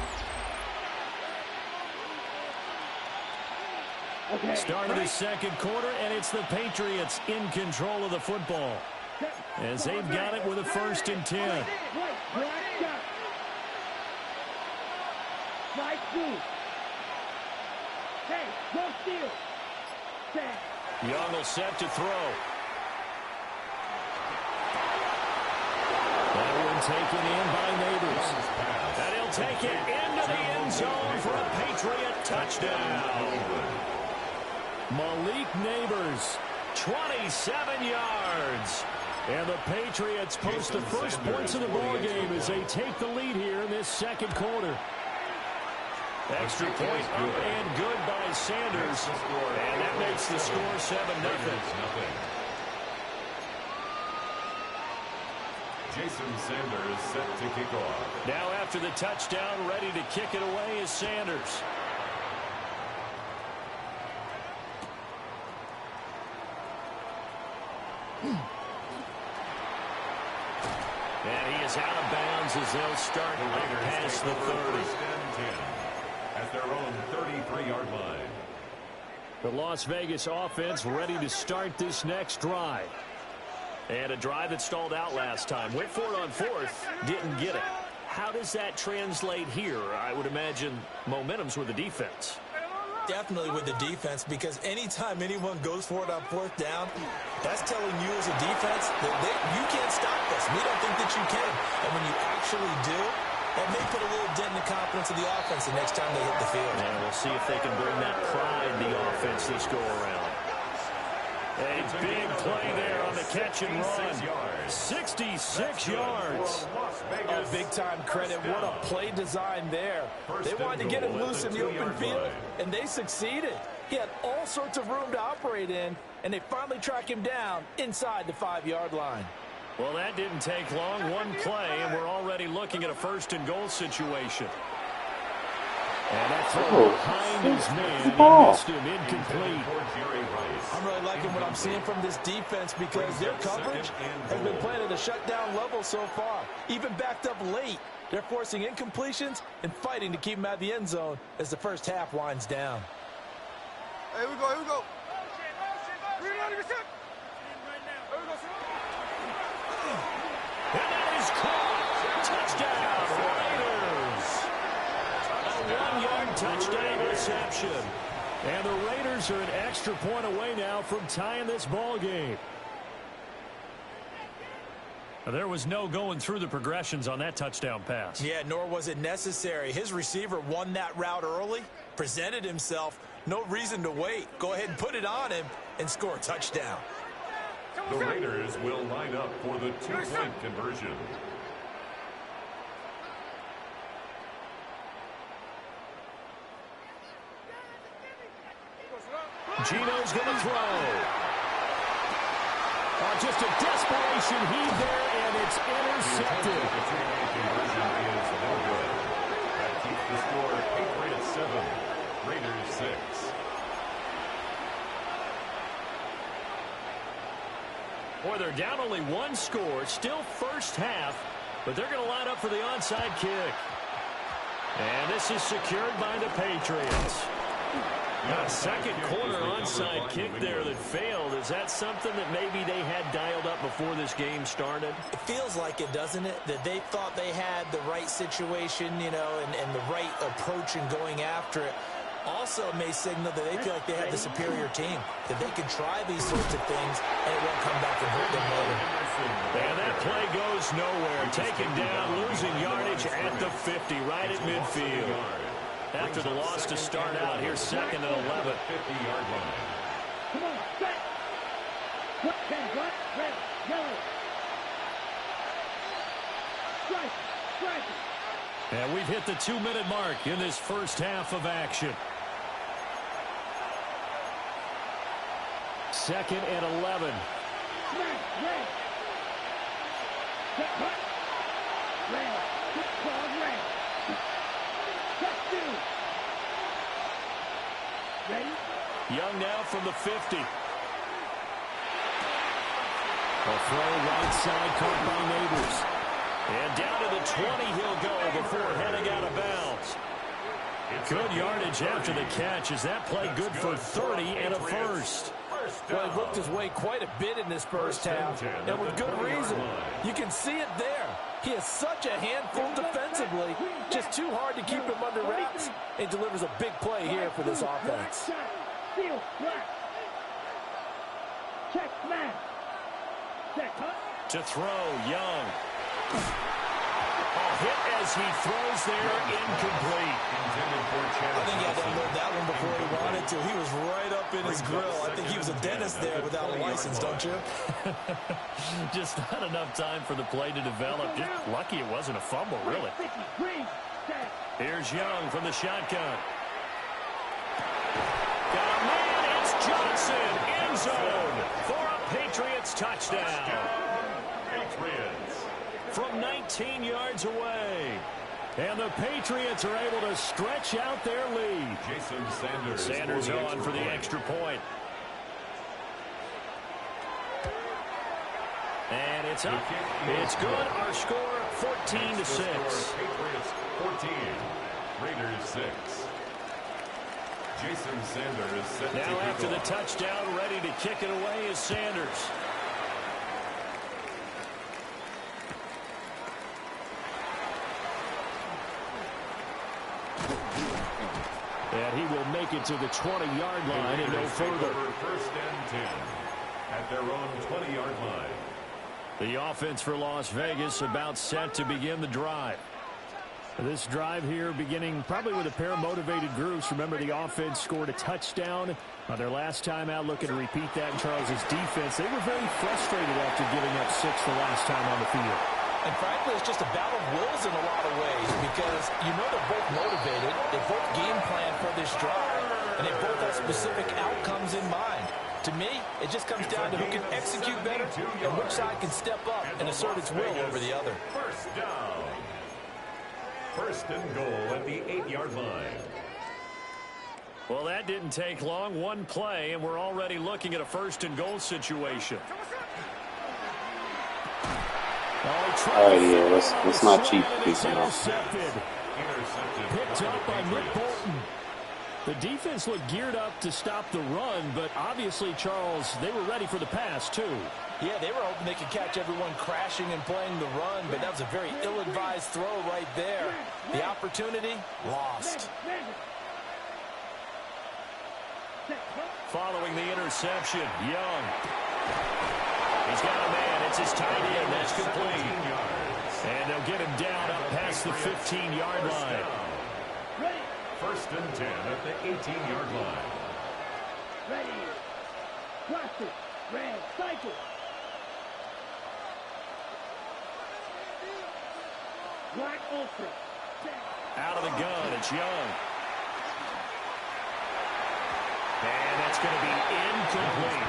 Speaker 10: Okay.
Speaker 8: Start of the second quarter, and it's the Patriots in control of the football. As they've got it with a 1st and 10.
Speaker 10: Right, black shot. Right through. Hey, go steal.
Speaker 8: Young will set to throw. That one taken in by Neighbors. And he'll take it into the end zone for a Patriot touchdown. Malik Neighbors, 27 yards. And the Patriots post the first points of the ballgame as they take the lead here in this second quarter. Extra point up and good by Sanders. And that makes the score 7-0.
Speaker 3: Jason Sanders set to kick off.
Speaker 8: Now after the touchdown, ready to kick it away is Sanders. And he is out of bounds as they'll start past the 30.
Speaker 3: At their own 33-yard line.
Speaker 8: The Las Vegas offense ready to start this next drive. And a drive that stalled out last time. Went for it on fourth, didn't get it. How does that translate here? I would imagine momentum's with the defense.
Speaker 12: Definitely with the defense, because anytime anyone goes for it on fourth down, that's telling you as a defense that you can't stop us. We don't think that you can. And when you actually do, that may put a little dent in the confidence of the offense the next time they hit the field.
Speaker 8: And we'll see if they can bring that pride in the offense this go around. A big play there on the catch and run. 66 yards.
Speaker 12: Oh, big-time credit. What a play design there. They wanted to get him loose in the open field, and they succeeded. He had all sorts of room to operate in, and they finally track him down inside the 5-yard line.
Speaker 8: Well, that didn't take long. One play, and we're already looking at a first-and-goal situation. And that throw behind his man, he missed him, incomplete.
Speaker 12: I'm really liking what I'm seeing from this defense because their coverage has been playing at a shutdown level so far. Even backed up late, they're forcing incompletions and fighting to keep them out of the end zone as the first half winds down.
Speaker 4: Here we go, here we go. Reloading your ship.
Speaker 8: And that is caught. Touchdown, Raiders. A 1-yard touchdown reception. And the Raiders are an extra point away now from tying this ball game. There was no going through the progressions on that touchdown pass.
Speaker 12: Yeah, nor was it necessary. His receiver won that route early, presented himself. No reason to wait. Go ahead and put it on him and score a touchdown.
Speaker 3: The Raiders will line up for the two-point conversion.
Speaker 8: Gino's going to throw. Just a desperation heave there, and it's intercepted.
Speaker 3: The two-point conversion is no good. That keeps the score Patriots 7, Raiders 6.
Speaker 8: Boy, they're down only one score, still first half, but they're going to line up for the onside kick. And this is secured by the Patriots. A second quarter onside kick there that failed. Is that something that maybe they had dialed up before this game started?
Speaker 12: It feels like it, doesn't it? That they thought they had the right situation, you know, and the right approach in going after it. Also may signal that they feel like they have the superior team, that they can try these sorts of things and it won't come back and hurt them later.
Speaker 8: And that play goes nowhere. Taken down, losing yardage at the 50, right at midfield. After the loss to start out, here's 2nd and 11.
Speaker 3: 50-yard line.
Speaker 10: Come on, set. What, red, yellow. Strike.
Speaker 8: And we've hit the 2-minute mark in this first half of action. 2nd and 11.
Speaker 10: Red. Set, cut. Red. Good call, red. Set, two. Ready?
Speaker 8: Young now from the 50. A throw right side caught by Neighbors. And down to the 20 he'll go before heading out of bounds. Good yardage after the catch. Is that play good for 30 and a first?
Speaker 12: Well, he worked his way quite a bit in this first half, and with good reason. You can see it there. He is such a handful defensively, just too hard to keep him under wraps, and delivers a big play here for this offense.
Speaker 10: Steal, black. Check, man. Set, cut.
Speaker 8: To throw, Young. A hit as he throws there, incomplete.
Speaker 12: I think he had to unload that one before he wanted to. He was right up in his grill. I think he was a dentist there without a license, don't you?
Speaker 8: Just not enough time for the play to develop. Just lucky it wasn't a fumble, really. Here's Young from the shotgun. Got a man, it's Johnson, end zone for a Patriots touchdown.
Speaker 3: Patriots.
Speaker 8: From 19 yards away. And the Patriots are able to stretch out their lead.
Speaker 3: Jason Sanders.
Speaker 8: Sanders on for the extra point. And it's up. It's good. Our score 14-6.
Speaker 3: Patriots 14. Raiders 6. Jason Sanders set
Speaker 8: now
Speaker 3: to
Speaker 8: after
Speaker 3: kick
Speaker 8: the
Speaker 3: off.
Speaker 8: touchdown, ready to kick it away is Sanders. And he will make it to the 20-yard line and no further.
Speaker 3: First and 10 at their own 20-yard line.
Speaker 8: The offense for Las Vegas about set to begin the drive. This drive here beginning probably with a pair of motivated groups. Remember, the offense scored a touchdown on their last time out. Looking to repeat that in Charles's defense. They were very frustrated after giving up 6 the last time on the field.
Speaker 9: And frankly, it's just a battle of wills in a lot of ways because you know they're both motivated. They both game plan for this drive, and they both have specific outcomes in mind. To me, it just comes down to who can execute better and which side can step up and assert its will over the other.
Speaker 3: First down. First and goal at the 8-yard line.
Speaker 8: Well, that didn't take long. One play, and we're already looking at a first and goal situation.
Speaker 5: Oh, yeah, let's not cheat this enough.
Speaker 8: Picked up by Nick Bolton. The defense looked geared up to stop the run, but obviously, Charles, they were ready for the pass, too.
Speaker 9: Yeah, they were hoping they could catch everyone crashing and playing the run, but that was a very ill-advised throw right there. The opportunity, lost.
Speaker 8: Following the interception, Young. He's got a man. It's his tight end. That's complete. And they'll get him down up past the 15-yard line.
Speaker 3: First and 10 at the 18-yard line.
Speaker 10: Ready. Cross it. Red. Cycle. Black Ultra.
Speaker 8: Out of the gun, it's Young. And that's going to be incomplete.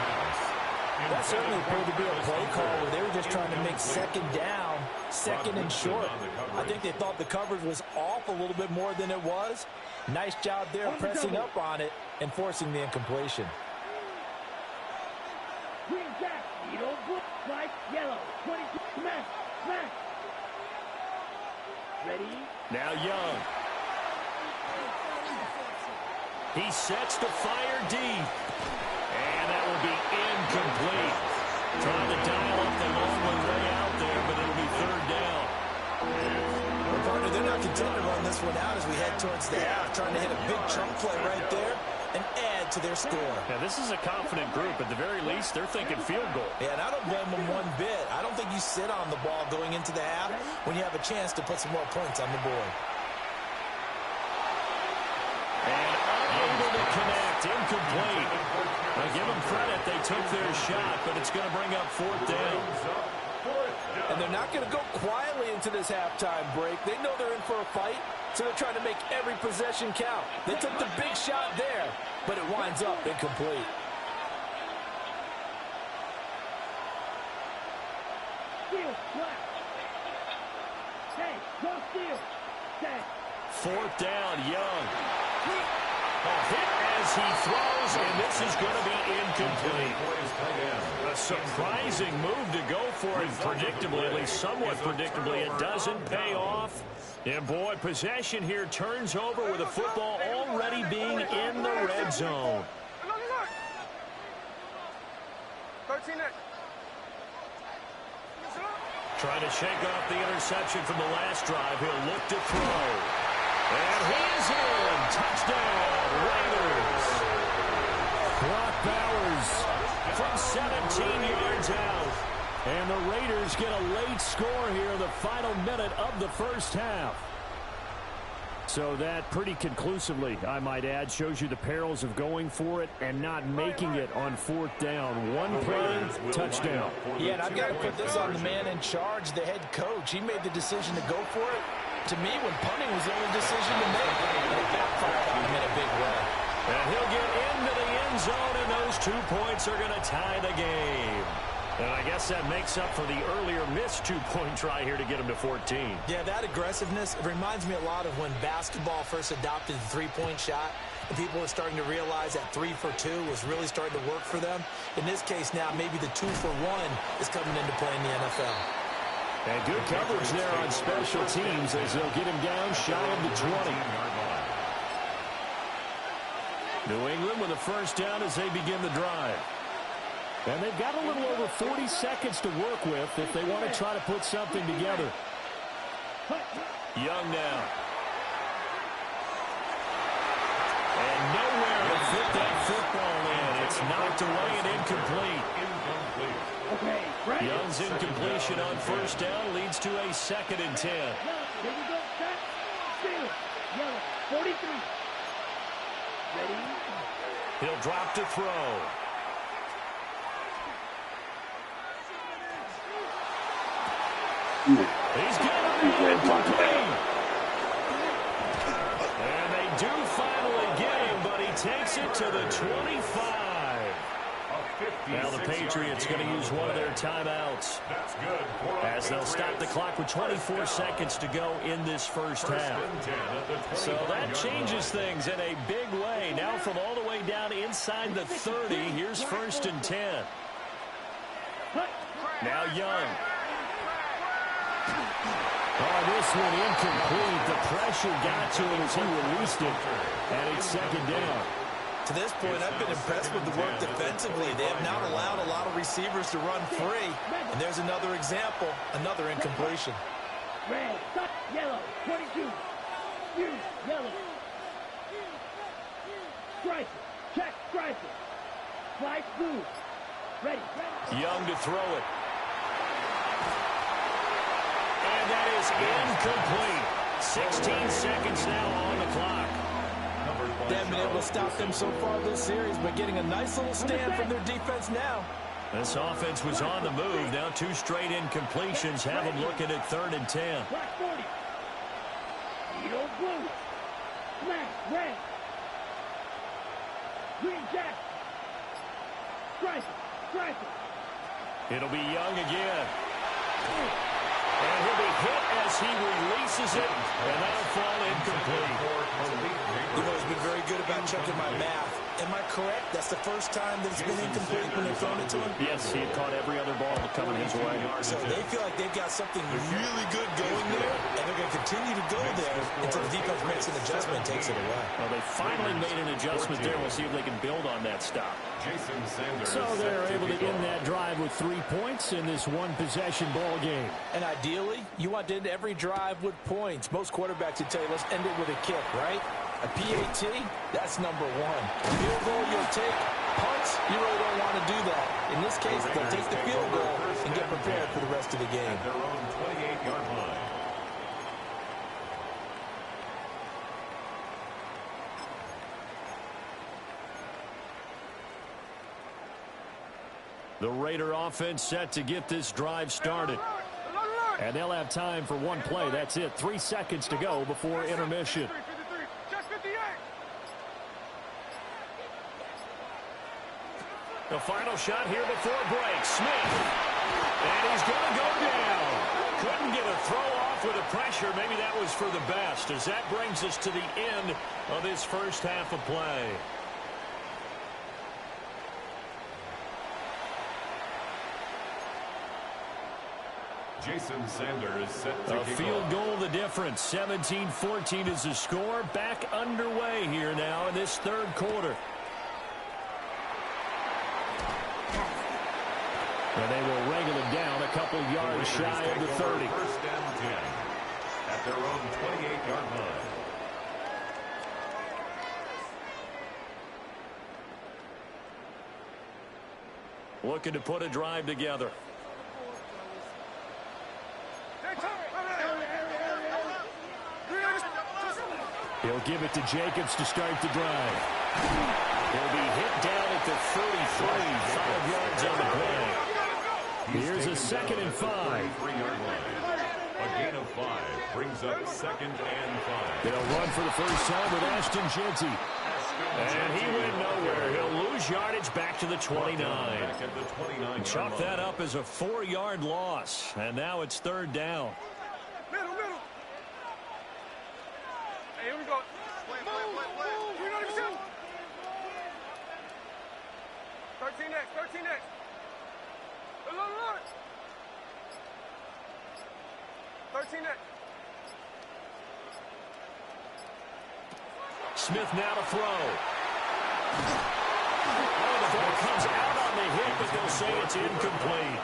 Speaker 9: That certainly appeared to be a play call where they were just trying to make second down, second and short. I think they thought the coverage was off a little bit more than it was. Nice job there pressing up on it and forcing the incompletion.
Speaker 10: Green jack. Yellow, white, yellow. 22. Smash. Smash. Ready?
Speaker 8: Now Young. He sets the fire deep. And that will be incomplete. Trying to dial up the long one way out there, but it'll be third down.
Speaker 9: Well, partner, they're not content to run this one out as we head towards the half, trying to hit a big chunk play right there and add to their score.
Speaker 8: Yeah, this is a confident group. At the very least, they're thinking field goal.
Speaker 9: Yeah, and I don't blame them one bit. I don't think you sit on the ball going into the half when you have a chance to put some more points on the board.
Speaker 8: And unable to connect, incomplete. Now give them credit, they took their shot, but it's going to bring up fourth down.
Speaker 9: And they're not going to go quietly into this halftime break. They know they're in for a fight, so they're trying to make every possession count. They took the big shot there, but it winds up incomplete.
Speaker 10: Steal, black. Hey, go steal. Set.
Speaker 8: Fourth down, Young. A hit as he throws, and this is going to be incomplete. A surprising move to go for it, predictably, at least somewhat predictably. It doesn't pay off. And, boy, possession here turns over with the football already being in the red zone.
Speaker 4: 13 next.
Speaker 8: Trying to shake off the interception from the last drive. He'll look to throw. And he is in. Touchdown, Raiders. Brock Bowers from 17 yards out. And the Raiders get a late score here in the final minute of the first half. So that pretty conclusively, I might add, shows you the perils of going for it and not making it on fourth down. One play, touchdown.
Speaker 9: Yeah, and I've got to put this on the man in charge, the head coach. He made the decision to go for it. To me, when punting was the only decision to make, and it backfired on him in a big way.
Speaker 8: And he'll get into the end zone, and those 2 points are going to tie the game. And I guess that makes up for the earlier missed 2-point try here to get him to 14.
Speaker 9: Yeah, that aggressiveness, it reminds me a lot of when basketball first adopted the three-point shot, and people were starting to realize that 3 for 2 was really starting to work for them. In this case now, maybe the 2 for 1 is coming into play in the NFL.
Speaker 8: And good coverage there on special teams as they'll get him down shy of the 20. New England with a first down as they begin the drive. And they've got a little over 40 seconds to work with if they want to try to put something together. Young now. that football in. It's knocked away and incomplete. Young's incompletion on first down leads to a 2nd and 10.
Speaker 10: Here we go. Set. Steal. Yellow. 43. Ready.
Speaker 8: He'll drop to throw. He's got it incomplete. And they do finally get him, but he takes it to the 25. Now the Patriots going to use one of their timeouts as they'll stop the clock with 24 seconds to go in this first half. So that changes things in a big way. Now from all the way down inside the 30, here's 1st and 10. Now Young.
Speaker 11: Oh, this one incomplete. The pressure got to him as he released it. And it's 2nd down.
Speaker 12: To this point, I've been impressed with the work defensively. They have not allowed a lot of receivers to run free. And there's another example, another incompletion.
Speaker 10: Red. Yellow. 22. You. Yellow. Striker. Check. Striker. Slice blue. Ready.
Speaker 8: Young to throw it. And that is incomplete. 16 seconds now on the clock.
Speaker 12: They haven't been able to stop them so far this series, but getting a nice little stand from their defense now.
Speaker 8: This offense was on the move. Now 2 straight incompletions have them looking at 3rd and 10.
Speaker 10: Black 40. Yellow blue. Black red. Green jack. Striker. Striker.
Speaker 8: It'll be Young again. And he'll be hit as he releases it, and that'll fall incomplete.
Speaker 12: You've always been very good about checking my math. Am I correct? That's the first time that it's been incomplete when they've thrown it to him?
Speaker 11: Yes, he had caught every other ball coming his way.
Speaker 12: So they feel like they've got something really good going there, and they're going to continue to go there until the defense makes an adjustment and takes it away.
Speaker 11: Well, they finally made an adjustment there. We'll see if they can build on that stop. So they're able to end that drive with 3 points in this one-possession ball game.
Speaker 12: And ideally, you want to end every drive with points. Most quarterbacks would tell you, let's end it with a kick, right? A PAT, that's number 1. Field goal, you'll take. Punts, you really don't want to do that. In this case, they'll take the field goal and get prepared for the rest of the game.
Speaker 3: At their own 28-yard line.
Speaker 8: The Raider offense set to get this drive started. And they'll have time for one play. That's it. 3 seconds to go before intermission. The final shot here before break. Smith. And he's going to go down. Couldn't get a throw off with the pressure. Maybe that was for the best, as that brings us to the end of this first half of play.
Speaker 3: Jason Sanders set to
Speaker 8: A field goal the difference. 17-14 is the score. Back underway here now in this 3rd quarter. And they will wrangle it down a couple yards shy of the 30.
Speaker 3: 1st and 10 at their own 28-yard line.
Speaker 8: Looking to put a drive together. He'll give it to Jacobs to start the drive. He'll be hit down at the 33, 5 yards on the play. Here's a 2nd and 5.
Speaker 3: A gain of 5 brings up 2nd and 5.
Speaker 8: They'll run for the first time with Ashton Jeanty. And he went nowhere. He'll lose yardage back to the 29. Chalk that up as a 4-yard loss. And now it's 3rd down.
Speaker 4: Middle. Hey, here we go. Play. 13 next. Look. 13 next.
Speaker 8: Smith now to throw. Oh, the ball comes out on the hit, but they'll say it's incomplete.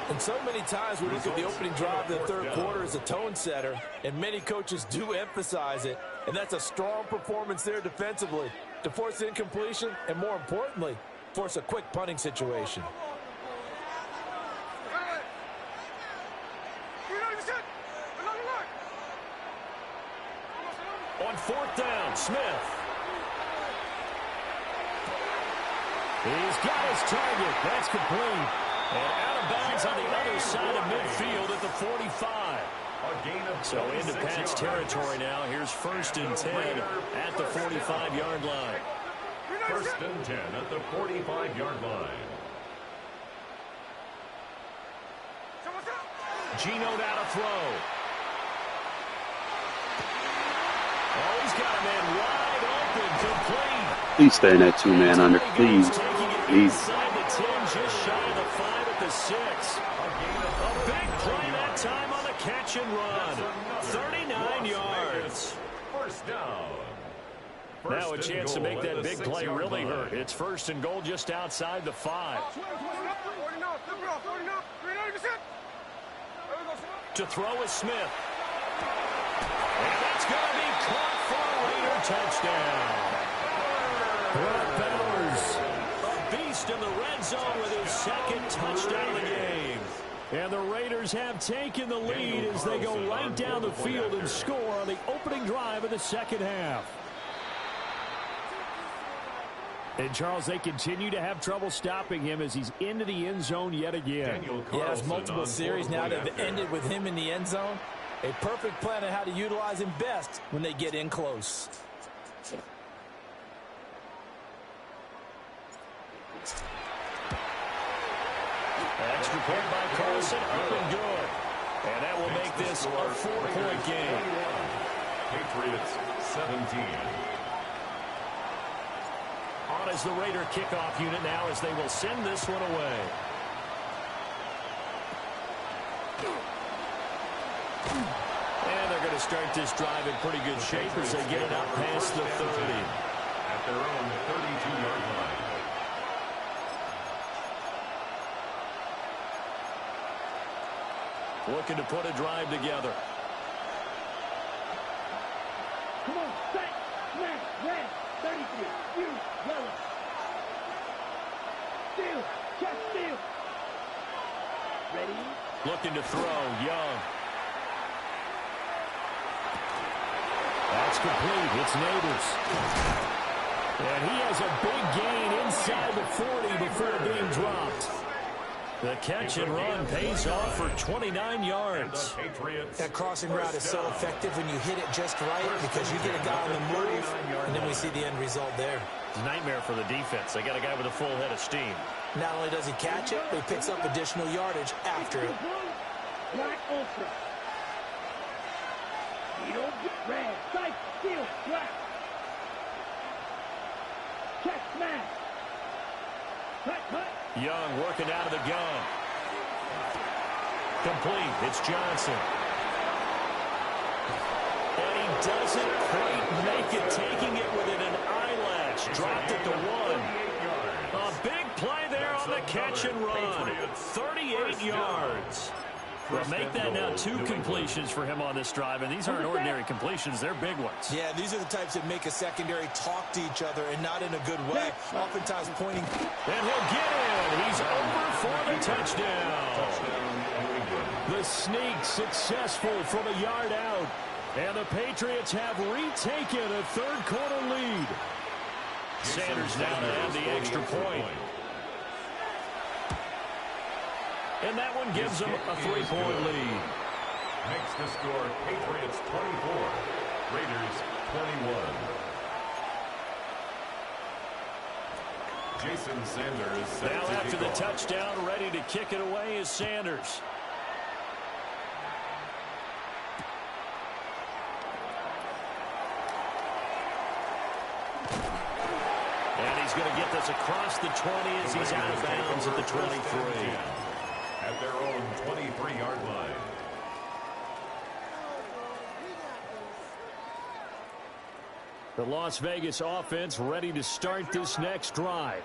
Speaker 12: And so many times we look at the opening drive of the 3rd quarter as a tone setter, and many coaches do emphasize it, and that's a strong performance there defensively.
Speaker 9: to force an incompletion and, more importantly, force a quick punting situation.
Speaker 8: On fourth down, Smith. He's got his target. That's complete. And out of bounds on the other side of midfield at the 45. So into Pat's territory now. Here's 1st and 10 at the 45-yard line.
Speaker 3: 1st and 10 at the 45-yard line.
Speaker 8: Gino now to throw. Oh, he's got a man wide open, complete.
Speaker 5: Please stay in that 2-man under, please. Please.
Speaker 8: Inside the 10, just shy of the 5 at the 6. A big play that time on the catch and run. 39 yards.
Speaker 3: First down.
Speaker 8: Now a chance to make that big play really hurt. It's 1st and goal just outside the 5. To throw is Smith. And that's going to be caught for a Raider touchdown. Brock Bowers, a beast in the red zone with his 2nd touchdown of the game. And the Raiders have taken the lead as they go right down the field and score on the opening drive of the 2nd half. And, Charles, they continue to have trouble stopping him as he's into the end zone yet again.
Speaker 9: Yeah, there's multiple series now that have ended with him in the end zone. A perfect plan on how to utilize him best when they get in close.
Speaker 8: Extra point by Carlson, up and good. And that will make this a 4-point game.
Speaker 3: Patriots 17.
Speaker 8: On as the Raider kickoff unit now as they will send this one away. And they're going to start this drive in pretty good shape as they get it out past the 30.
Speaker 3: At their own 32-yard line.
Speaker 8: Looking to put a drive together.
Speaker 10: Come on, set, smash, red, 33, you, yellow. Steal, check, steal. Ready?
Speaker 8: Looking to throw, Young. That's complete. It's Neighbors. And he has a big gain inside the 40 before being dropped. The catch and run pays off for 29 yards.
Speaker 9: That crossing route is so effective when you hit it just right because you get a guy on the move, and then we see the end result there.
Speaker 8: It's a nightmare for the defense. They got a guy with a full head of steam.
Speaker 9: Not only does he catch it, but he picks up additional yardage after it.
Speaker 10: Black ultra. You don't get red, sight, steal, black. Check, smash. Cut.
Speaker 8: Young working out of the gun. Complete. It's Johnson. And he doesn't quite make it, taking it within an eyelash. Dropped it to 1. A big play there on the catch and run. 38 yards. Well, make that now 2 completions for him on this drive, and these aren't ordinary completions. They're big ones.
Speaker 9: Yeah, these are the types that make a secondary talk to each other and not in a good way, oftentimes pointing.
Speaker 8: And he'll get in. He's over for the touchdown. The sneak successful from a yard out, and the Patriots have retaken a third-quarter lead. Sanders now to have the extra point. And that one gives them a 3-point lead.
Speaker 3: Makes the score Patriots 24, Raiders 21. Jason Sanders set
Speaker 8: now
Speaker 3: to
Speaker 8: after the
Speaker 3: off.
Speaker 8: touchdown, ready to kick it away is Sanders. And he's going to get this across the 20 as he's out of bounds at the 23.
Speaker 3: At their own 23-yard line.
Speaker 8: The Las Vegas offense ready to start this next drive.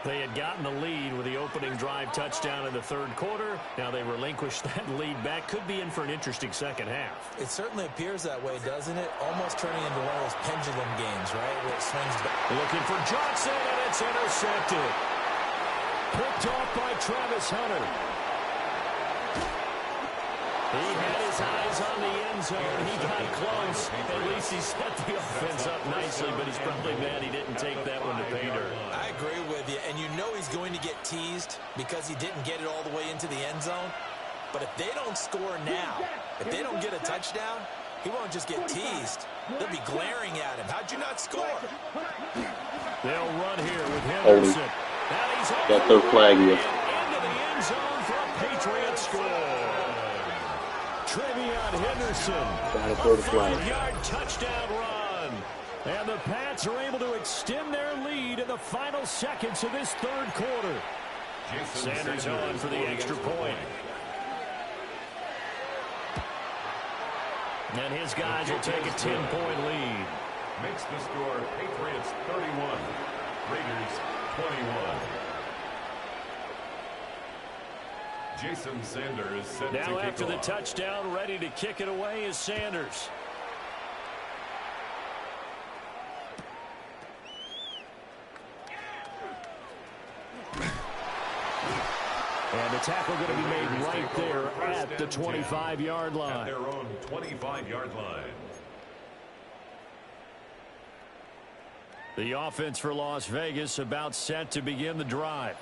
Speaker 11: They had gotten the lead with the opening drive touchdown in the third quarter. Now they relinquish that lead back. Could be in for an interesting second half.
Speaker 9: It certainly appears that way, doesn't it? Almost turning into one of those pendulum games, right, where it swings back.
Speaker 11: Looking for Johnson, and it's intercepted. Picked off by Travis Hunter. He had his eyes on the end zone. He got close. At least he set the offense up nicely, but he's probably mad he didn't take that one to pay dirt.
Speaker 9: I agree with you, and you know he's going to get teased because he didn't get it all the way into the end zone. But if they don't score now, if they don't get a touchdown, he won't just get teased. They'll be glaring at him. How'd you not score?
Speaker 11: They'll run here with Henderson.
Speaker 5: Got their flag here.
Speaker 11: Into the end zone for a Patriots score. Trevion Henderson.
Speaker 5: Got to throw the flag.
Speaker 11: 5-yard touchdown run. And the Pats are able to extend their lead in the final seconds of this third quarter. Sanders on for the extra point. And his guys will take a 10-point lead.
Speaker 3: Makes the score Patriots 31, Raiders 21. Jason Sanders set
Speaker 11: now
Speaker 3: to
Speaker 11: after
Speaker 3: kick
Speaker 11: the
Speaker 3: off.
Speaker 11: touchdown, ready to kick it away is Sanders. And the tackle going to be made right there at the 25-yard line.
Speaker 3: At their own 25-yard line.
Speaker 11: The offense for Las Vegas about set to begin the drive.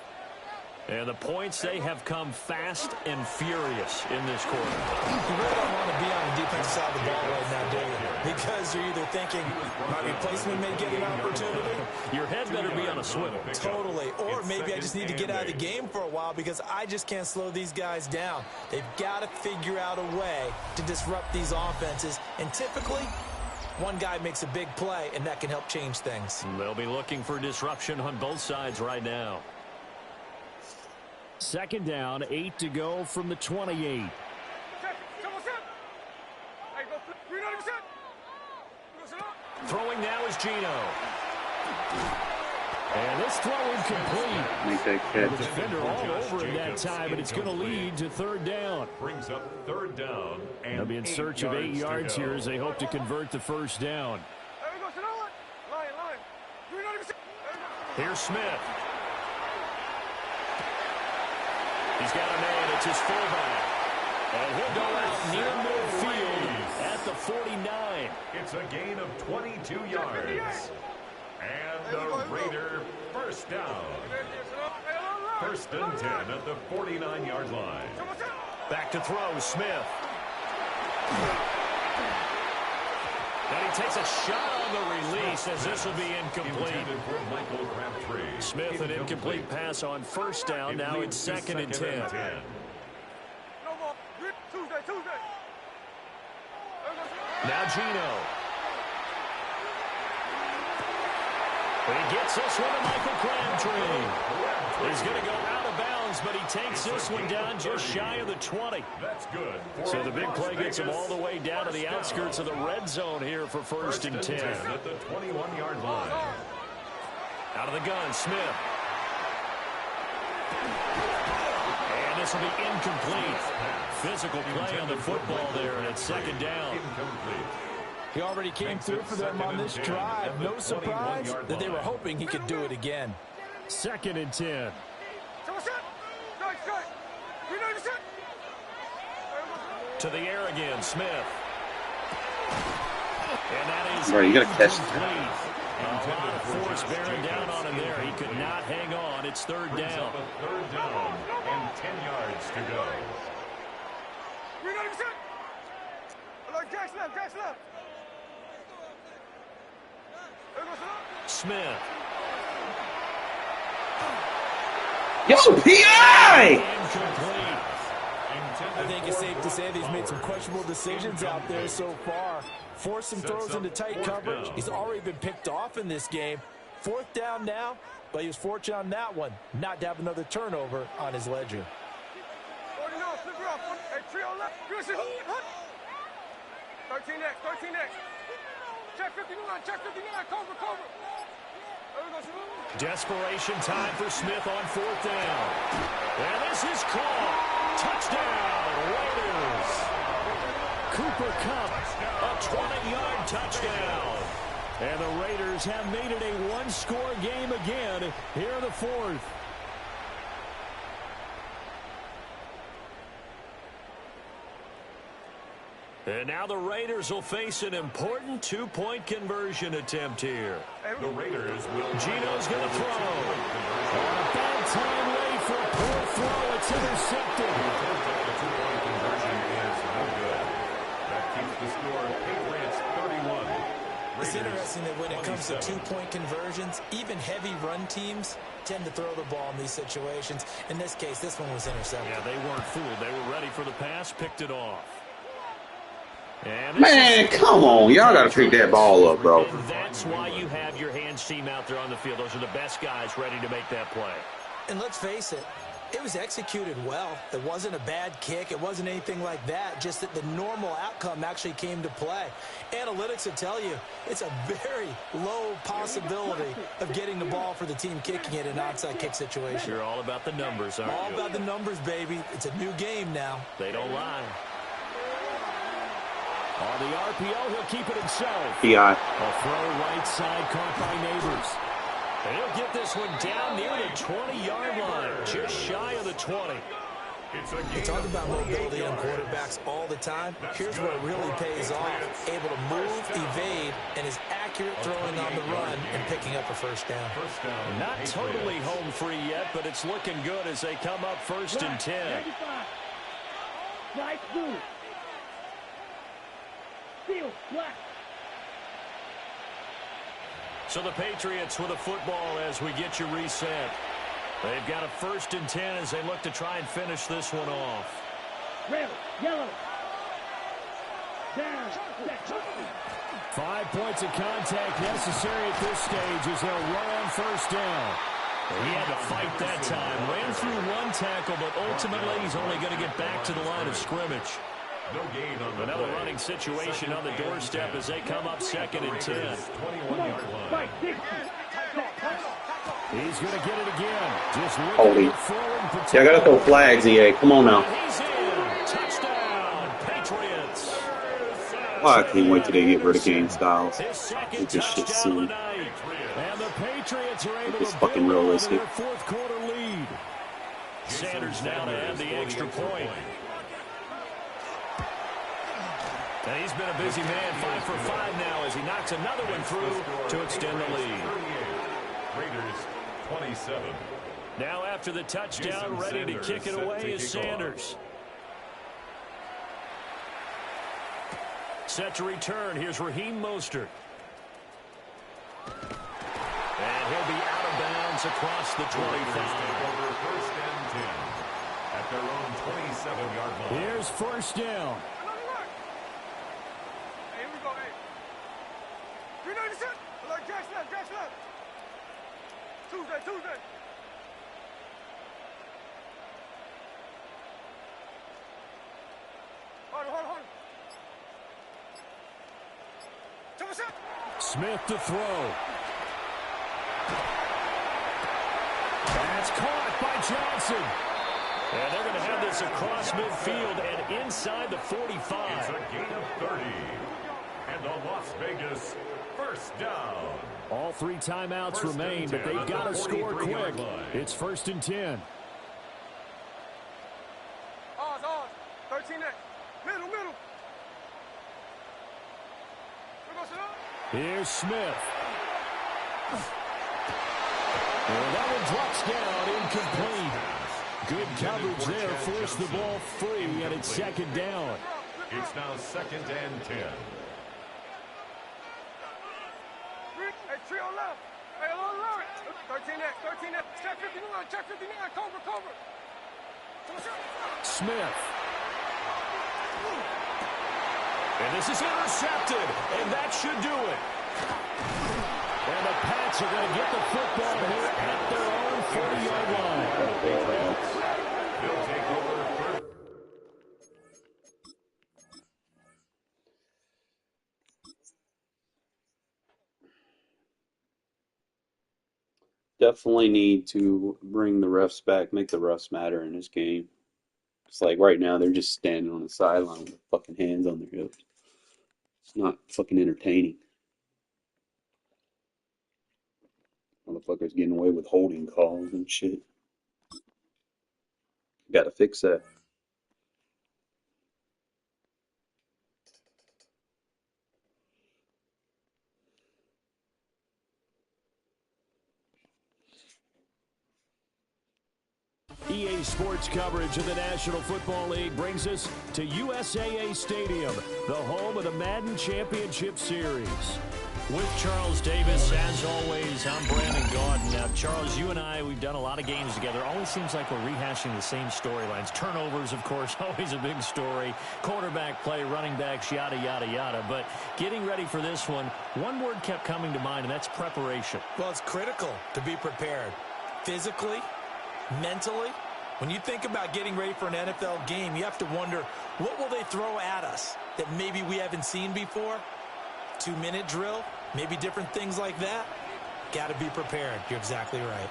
Speaker 11: And the points, they have come fast and furious in this quarter.
Speaker 9: You really don't want to be on the defensive side of the ball right now, do you? Because you're either thinking, my replacement may get an opportunity.
Speaker 11: Your head better be on a swivel.
Speaker 9: Totally. Or maybe I just need to get out of the game for a while because I just can't slow these guys down. They've got to figure out a way to disrupt these offenses. And typically, one guy makes a big play, and that can help change things.
Speaker 11: They'll be looking for disruption on both sides right now. Second down, 8 to go from the 28. Throwing now is Gino. And this throw incomplete.
Speaker 5: Make that catch.
Speaker 11: The defender all over him that time, and it's going to lead to third down.
Speaker 3: Brings up third down. And
Speaker 11: they'll be in search of 8 yards here as they hope to convert the first down. Here's Smith. He's got a man. It's his fullback. And he'll go out near midfield at the 49.
Speaker 3: It's a gain of 22 yards. And the Raider first down. First and 10 at the 49-yard line.
Speaker 11: Back to throw, Smith. And he takes a shot on the release as this will be incomplete. Smith, an incomplete pass on first down. Now it's second and 10. Now Gino. He gets this one to Michael Crabtree. He's going to go out of bounds, but he takes this one down just shy of the 20.
Speaker 3: That's good.
Speaker 11: So the big play gets him all the way down to the outskirts of the red zone here for first and 10.
Speaker 3: At the 21-yard line.
Speaker 11: Out of the gun, Smith. And this will be incomplete. Physical play on the football there, and it's second down.
Speaker 9: He already came through for them on this drive. No surprise that they were hoping he could do it again.
Speaker 11: Second and 10. To the air again, Smith. And that is
Speaker 5: Bro, you gotta catch
Speaker 11: complete. A lot of force bearing down on him there. He could not hang on. It's third down.
Speaker 3: Third down and 10 yards to go.
Speaker 11: Smith.
Speaker 5: Yo, P.I.!
Speaker 9: I think it's safe to say that he's made some questionable decisions out there so far. Forced some throws into tight coverage. He's already been picked off in this game. Fourth down now, but he was fortunate on that one not to have another turnover on his ledger.
Speaker 4: 13X. Check 59, cover.
Speaker 8: Desperation time for Smith on 4th down. And this is caught. Touchdown, Raiders. Cooper Kupp, a 20-yard touchdown. And the Raiders have made it a one-score game again here in the 4th. And now the Raiders will face an important two-point conversion attempt here.
Speaker 3: The Raiders will...
Speaker 8: Gino's going to throw. On a bad time late for a poor throw. It's intercepted.
Speaker 3: The two-point conversion is no good. That keeps the score Patriots 31.
Speaker 9: It's interesting that when it comes to two-point conversions, even heavy run teams tend to throw the ball in these situations. In this case, this one was intercepted.
Speaker 8: Yeah, they weren't fooled. They were ready for the pass, picked it off.
Speaker 5: Man, come on. Y'all got to pick that ball up, bro.
Speaker 8: That's why you have your hands team out there on the field. Those are the best guys ready to make that play.
Speaker 9: And let's face it, it was executed well. It wasn't a bad kick. It wasn't anything like that. Just that the normal outcome actually came to play. Analytics will tell you it's a very low possibility of getting the ball for the team kicking it in an onside kick situation.
Speaker 8: You're all about the numbers, aren't you?
Speaker 9: All about the numbers, baby. It's a new game now.
Speaker 8: They don't lie. On the RPO, he'll keep it himself.
Speaker 5: PI.
Speaker 8: A throw right side caught by Neighbors. And he'll get this one down near the 20-yard line, just shy of the 20.
Speaker 9: You talk about mobility on quarterbacks all the time. Here's where it really pays off. Able to move, evade, and is accurate throwing on the run and picking up a first down.
Speaker 8: Not totally home free yet, but it's looking good as they come up 1st and 10.
Speaker 10: Slide through. Steal, black.
Speaker 8: So the Patriots with a football as we get you reset. They've got a 1st and 10 as they look to try and finish this one off.
Speaker 10: Red, yellow. Down.
Speaker 11: 5 points of contact necessary at this stage as they'll run on 1st down.
Speaker 8: He had to fight that time. Ran through one tackle, but ultimately he's only going to get back to the line of scrimmage.
Speaker 3: No gain on the
Speaker 8: Another
Speaker 3: play.
Speaker 8: running situation on the doorstep as they come up 2nd and 10.
Speaker 3: 21-yard line.
Speaker 11: He's going to get it again. Just
Speaker 5: Holy.
Speaker 11: looking forward.
Speaker 5: Y'all got to throw flags, EA. Come on now.
Speaker 8: He's in. Touchdown, Patriots.
Speaker 5: Oh, I can't wait till they get rid of Game Styles.
Speaker 8: His second
Speaker 5: Make this shit
Speaker 8: touchdown
Speaker 5: silly.
Speaker 8: tonight. And the Patriots are able
Speaker 5: It's
Speaker 8: to
Speaker 5: fucking
Speaker 8: build on
Speaker 5: realistic.
Speaker 8: their 4th quarter lead. Sanders now to have the extra point. And he's been a busy man, 5 for 5 now as he knocks another one through to extend the lead.
Speaker 3: Raiders 27.
Speaker 8: Now after the touchdown, ready to kick it away is Sanders. Set to return. Here's Raheem Mostert. And he'll be out of bounds across the 25.
Speaker 3: Over 1st and 10 at their own 27-yard line.
Speaker 11: Here's 1st down.
Speaker 4: Hey, here we go, hey. 397. Like Jack's left. Tuesday. Hold on.
Speaker 11: Smith to throw. That's caught by Johnson.
Speaker 8: And they're going to have this across midfield and inside the 45.
Speaker 3: It's a gain of 30. And the Las Vegas 1st down.
Speaker 11: All 3 timeouts remain, but they've got to score quick. It's 1st and 10.
Speaker 4: Oz. 13 next. Middle.
Speaker 11: Here's Smith. And that one drops down, incomplete. Good coverage there, forced the ball free, and it's 2nd down.
Speaker 3: It's now 2nd and 10.
Speaker 4: Hey, three on left. Hey, along left. 13 next. Check 59. Cover.
Speaker 11: Smith.
Speaker 8: And this is intercepted, and that should do it.
Speaker 11: And the Pats are going to get the football here at their own 40-yard line.
Speaker 3: They'll take over.
Speaker 5: Definitely need to bring the refs back, make the refs matter in this game. It's like right now they're just standing on the sideline with fucking hands on their hips. It's not fucking entertaining. Motherfuckers getting away with holding calls and shit. Got to fix that.
Speaker 8: EA Sports coverage of the National Football League brings us to USAA Stadium, the home of the Madden Championship Series. With Charles Davis, as always, I'm Brandon Gaudin. Now, Charles, you and I, we've done a lot of games together. Always seems like we're rehashing the same storylines. Turnovers, of course, always a big story. Quarterback play, running backs, yada, yada, yada. But getting ready for this one word kept coming to mind, and that's preparation.
Speaker 12: Well, it's critical to be prepared physically, mentally. When you think about getting ready for an NFL game, you have to wonder, what will they throw at us that maybe we haven't seen before? 2-minute drill, maybe different things like that. Got to be prepared. You're exactly right.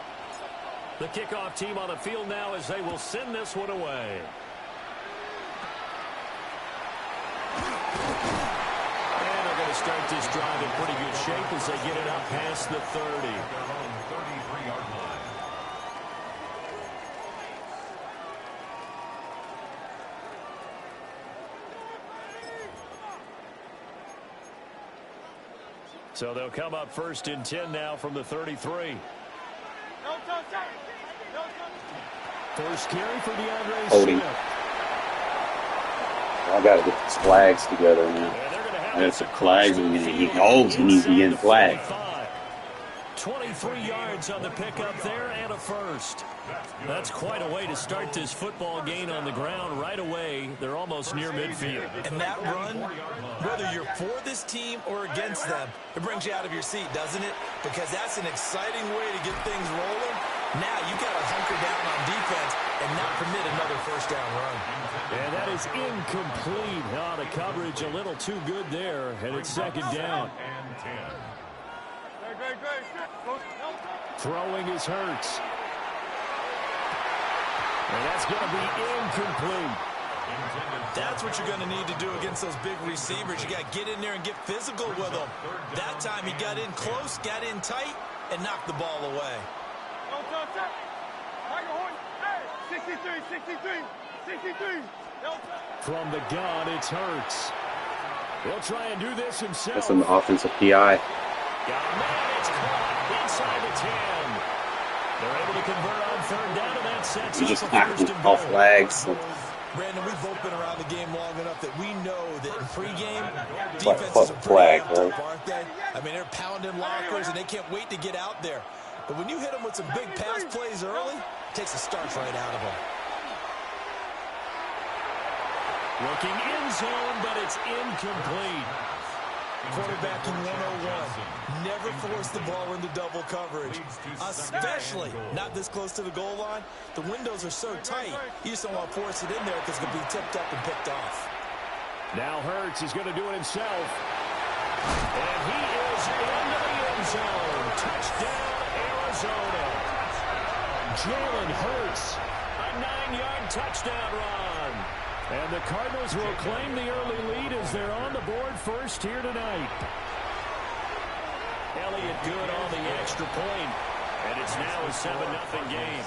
Speaker 8: The kickoff team on the field now as they will send this one away. And they're going to start this drive in pretty good shape as they get it up past the 30.
Speaker 3: 33-yard line.
Speaker 8: So they'll come up 1st and 10 now from the 33. First carry for DeAndre
Speaker 5: Holding.
Speaker 8: Smith.
Speaker 5: I gotta get these flags together, man. There's some flags and he holds and he's getting flagged.
Speaker 8: 23 yards on the pickup there and a first. That's quite a way to start this football game on the ground right away. They're almost near midfield.
Speaker 12: And that run, whether you're for this team or against them, it brings you out of your seat, doesn't it? Because that's an exciting way to get things rolling. Now you got to hunker down on defense and not permit another first down run.
Speaker 8: And that is incomplete. Oh, the coverage a little too good there, and it's 2nd down. Throwing is Hurts. And that's going to be incomplete.
Speaker 12: That's what you're going to need to do against those big receivers. You got to get in there and get physical with them. That time he got in close, got in tight, and knocked the ball away.
Speaker 4: 63.
Speaker 8: From the gun, it's Hurts. He'll try and do this himself.
Speaker 5: That's an offensive PI.
Speaker 8: Got a man, it's caught inside the 10. They're able to convert on 3rd down, and that sets
Speaker 5: You
Speaker 8: up
Speaker 5: just
Speaker 8: a
Speaker 5: knocked
Speaker 8: 1st
Speaker 5: him
Speaker 8: and
Speaker 5: off
Speaker 8: goal.
Speaker 5: flags.
Speaker 12: Brandon, we've both been around the game long enough that we know that in pregame,
Speaker 5: Like
Speaker 12: defenses are
Speaker 5: flag,
Speaker 12: pretty amped
Speaker 5: right?
Speaker 12: up, aren't they? I mean, they're pounding lockers, and they can't wait to get out there. But when you hit them with some big pass plays early, it takes the starch right out of them.
Speaker 8: Looking in zone, but it's incomplete.
Speaker 12: Quarterbacking 101. Never force the ball into double coverage, especially not this close to the goal line. The windows are so tight, you just don't want to force it in there because it could be tipped up and picked off.
Speaker 8: Now Hurts is going to do it himself. And he is into the end zone. Touchdown, Arizona. Jalen Hurts, a 9-yard touchdown run. And the Cardinals will claim the early lead as they're on the board first here tonight. Elliott good on the extra point. And it's now a 7-0 game.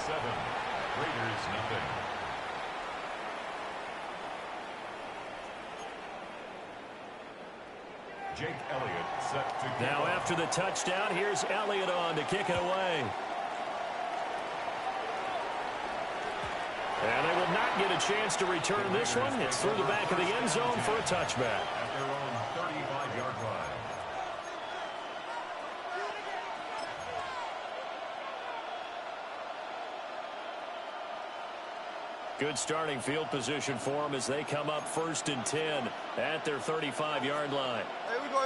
Speaker 3: Raiders nothing. Jake Elliott set to kick
Speaker 8: Now
Speaker 3: off.
Speaker 8: after the touchdown, here's Elliott on to kick it away. And they will not get a chance to return this one. It's through the back of the end zone for a touchback.
Speaker 3: At their own 35-yard line.
Speaker 8: Good starting field position for them as they come up 1st and 10 at their 35-yard line.
Speaker 4: Here we go.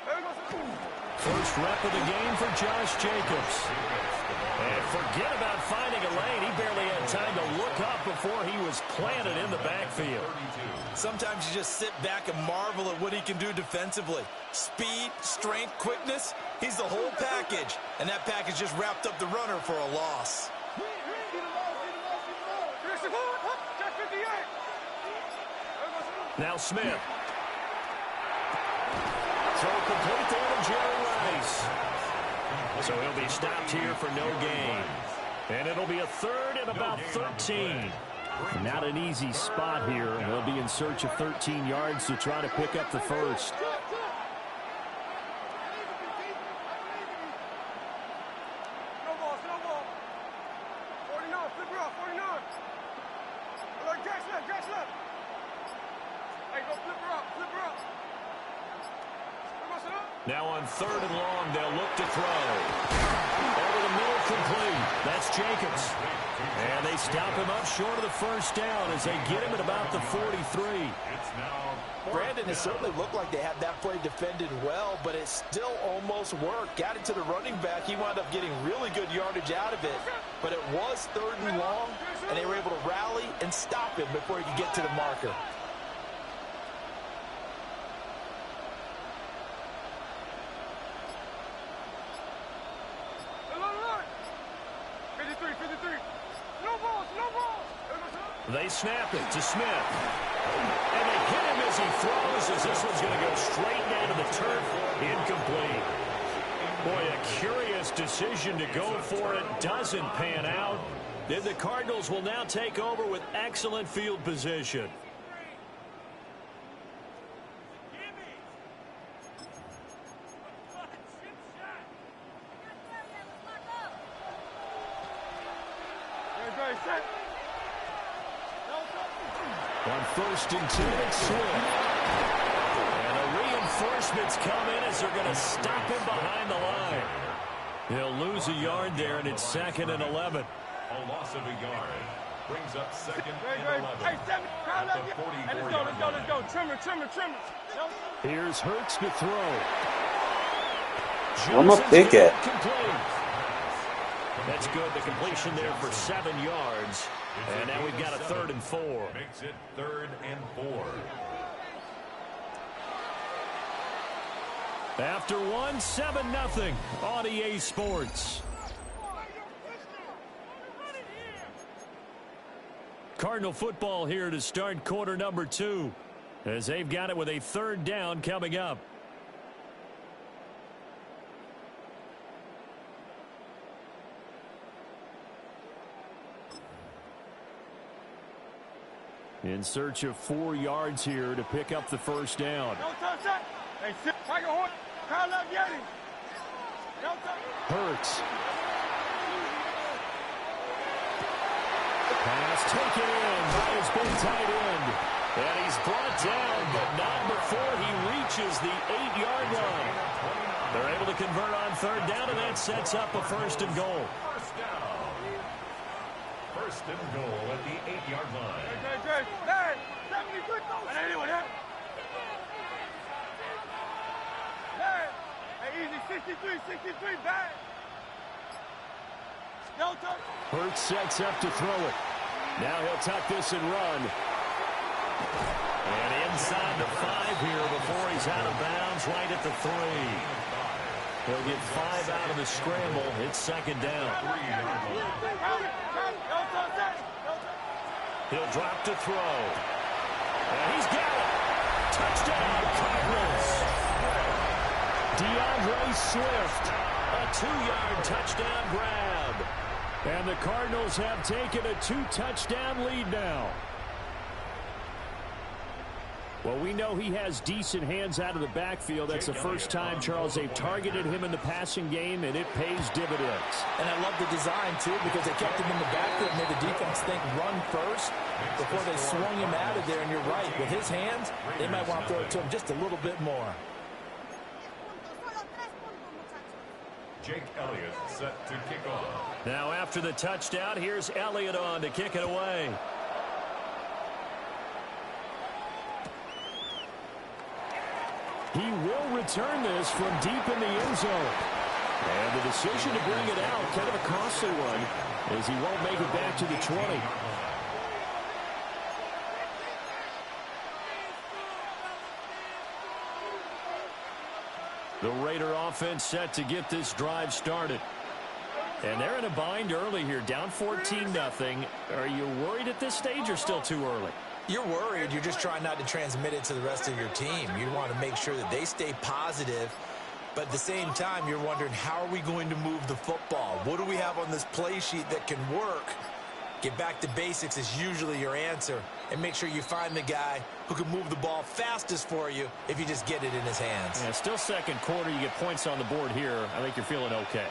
Speaker 4: Here
Speaker 8: First rep of the game for Josh Jacobs. And forget about finding a lane. He barely had time to look up before he was planted in the backfield.
Speaker 12: Sometimes you just sit back and marvel at what he can do defensively. Speed, strength, quickness. He's the whole package. And that package just wrapped up the runner for a loss.
Speaker 8: Now Smith. Throw complete there to Jerry Rice. So he'll be stopped here for no gain. And it'll be a third and about 13. Not an easy spot here. They'll be in search of 13 yards to try to pick up the first. Now on third and long, they'll look to throw. Over the middle, complete. That's Jacobs. And they stop him up short of the first down as they get him at about the 43.
Speaker 9: Brandon, it certainly looked like they had that play defended well, but it still almost worked. Got it to the running back. He wound up getting really good yardage out of it. But it was third and long, and they were able to rally and stop him before he could get to the marker.
Speaker 8: They snap it to Smith. And they hit him as he throws, as this one's going to go straight down to the turf. Incomplete. Boy, a curious decision to go for it. Doesn't pan out. Then the Cardinals will now take over with excellent field position. On first and 2, it's Swift. And the reinforcements come in as they're going to stop him behind the line. He'll lose a yard there, and it's 2nd and 11.
Speaker 3: A loss of a yard brings up 2nd and 11.
Speaker 4: Hey, 7, let's go. Trimmer.
Speaker 8: Here's Hurts to throw.
Speaker 5: I'm a pick it.
Speaker 8: That's good. The completion there for 7 yards. And now we've got a 3rd and 4.
Speaker 3: Makes it 3rd and 4.
Speaker 8: After 1, 7-0 on EA Sports. Cardinal football here to start quarter number 2, as they've got it with a 3rd down coming up. In search of 4 yards here to pick up the first down. Hurts. Pass taken in by his big tight end. And he's brought down, but not before he reaches the 8-yard line. They're able to convert on 3rd down, and that sets up a 1st and goal.
Speaker 3: First and goal at the 8-yard line.
Speaker 4: Easy, 63, back.
Speaker 8: Hurts sets up to throw it. Now he'll tuck this and run. And inside the 5 here before he's out of bounds, right at the 3. He'll get 5 out of the scramble. It's 2nd down. He'll drop to throw. And he's got it. Touchdown, Cardinals. DeAndre Swift, a 2-yard touchdown grab. And the Cardinals have taken a 2-touchdown lead now. Well, we know he has decent hands out of the backfield. That's the first time, Charles, they've targeted him in the passing game, and it pays dividends.
Speaker 9: And I love the design, too, because they kept him in the backfield and made the defense think run first before they swung him out of there. And you're right, with his hands, they might want to throw it to him just a little bit more.
Speaker 3: Jake Elliott set to kick off.
Speaker 8: Now after the touchdown, here's Elliott on to kick it away. He will return this from deep in the end zone. And the decision to bring it out, kind of a costly one, as he won't make it back to the 20. The Raider offense set to get this drive started. And they're in a bind early here, down 14-0. Are you worried at this stage or still too early?
Speaker 9: You're worried. You're just trying not to transmit it to the rest of your team. You want to make sure that they stay positive. But at the same time, you're wondering, how are we going to move the football? What do we have on this play sheet that can work? Get back to basics is usually your answer. And make sure you find the guy who can move the ball fastest for you if you just get it in his hands.
Speaker 8: Yeah, still second quarter. You get points on the board here. I think you're feeling okay.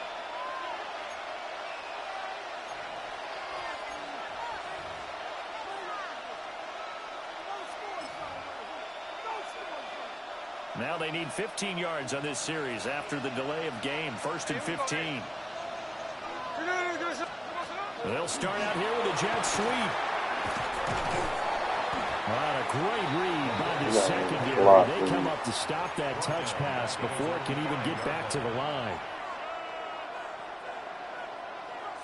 Speaker 8: Now they need 15 yards on this series after the delay of game. 1st and 15. They'll start out here with a jet sweep. What a great read by the secondary. They come up to stop that touch pass before it can even get back to the line.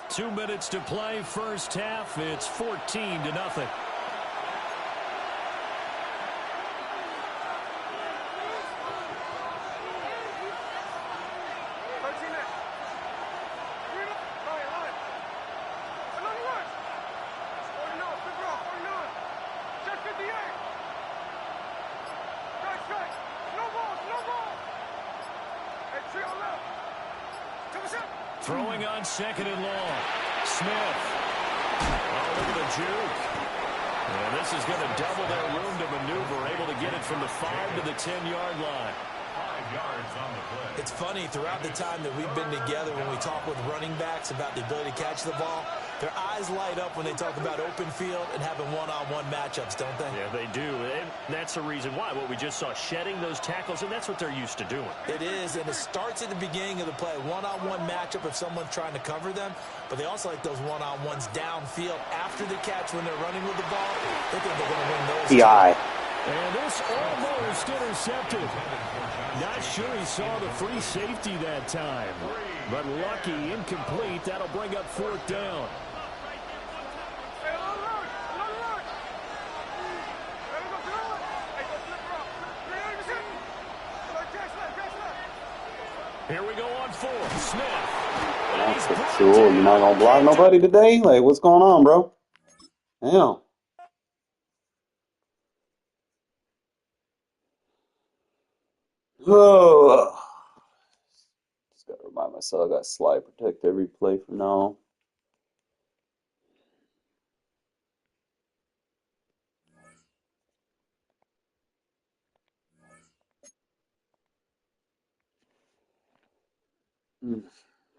Speaker 8: 2 minutes to play, first half. It's 14-0. Throwing on 2nd and long. Smith. Oh, look at the juke. And this is going to double their room to maneuver. Able to get it from the 5 to the 10-yard line.
Speaker 3: 5 yards on the play.
Speaker 9: It's funny, throughout the time that we've been together, when we talk with running backs about the ability to catch the ball, their eyes light up when they talk about open field and having one-on-one matchups, don't they?
Speaker 8: Yeah, they do. And that's the reason why. What we just saw, shedding those tackles, and that's what they're used to doing.
Speaker 9: It is, and it starts at the beginning of the play. One-on-one matchup if someone's trying to cover them, but they also like those one-on-ones downfield after the catch when they're running with the ball. They think they're going to win those.
Speaker 5: PI.
Speaker 8: And this almost intercepted. Not sure he saw the free safety that time. But lucky, incomplete. That'll bring up 4th down. Here we go on 4th. Smith.
Speaker 5: That's for sure. You're not gonna block nobody today? Like, what's going on, bro? Damn. Oh. Just gotta remind myself I got slide protect every play from now on.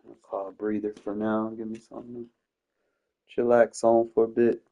Speaker 5: I'll call a breather for now. Give me something to chillax on for a bit.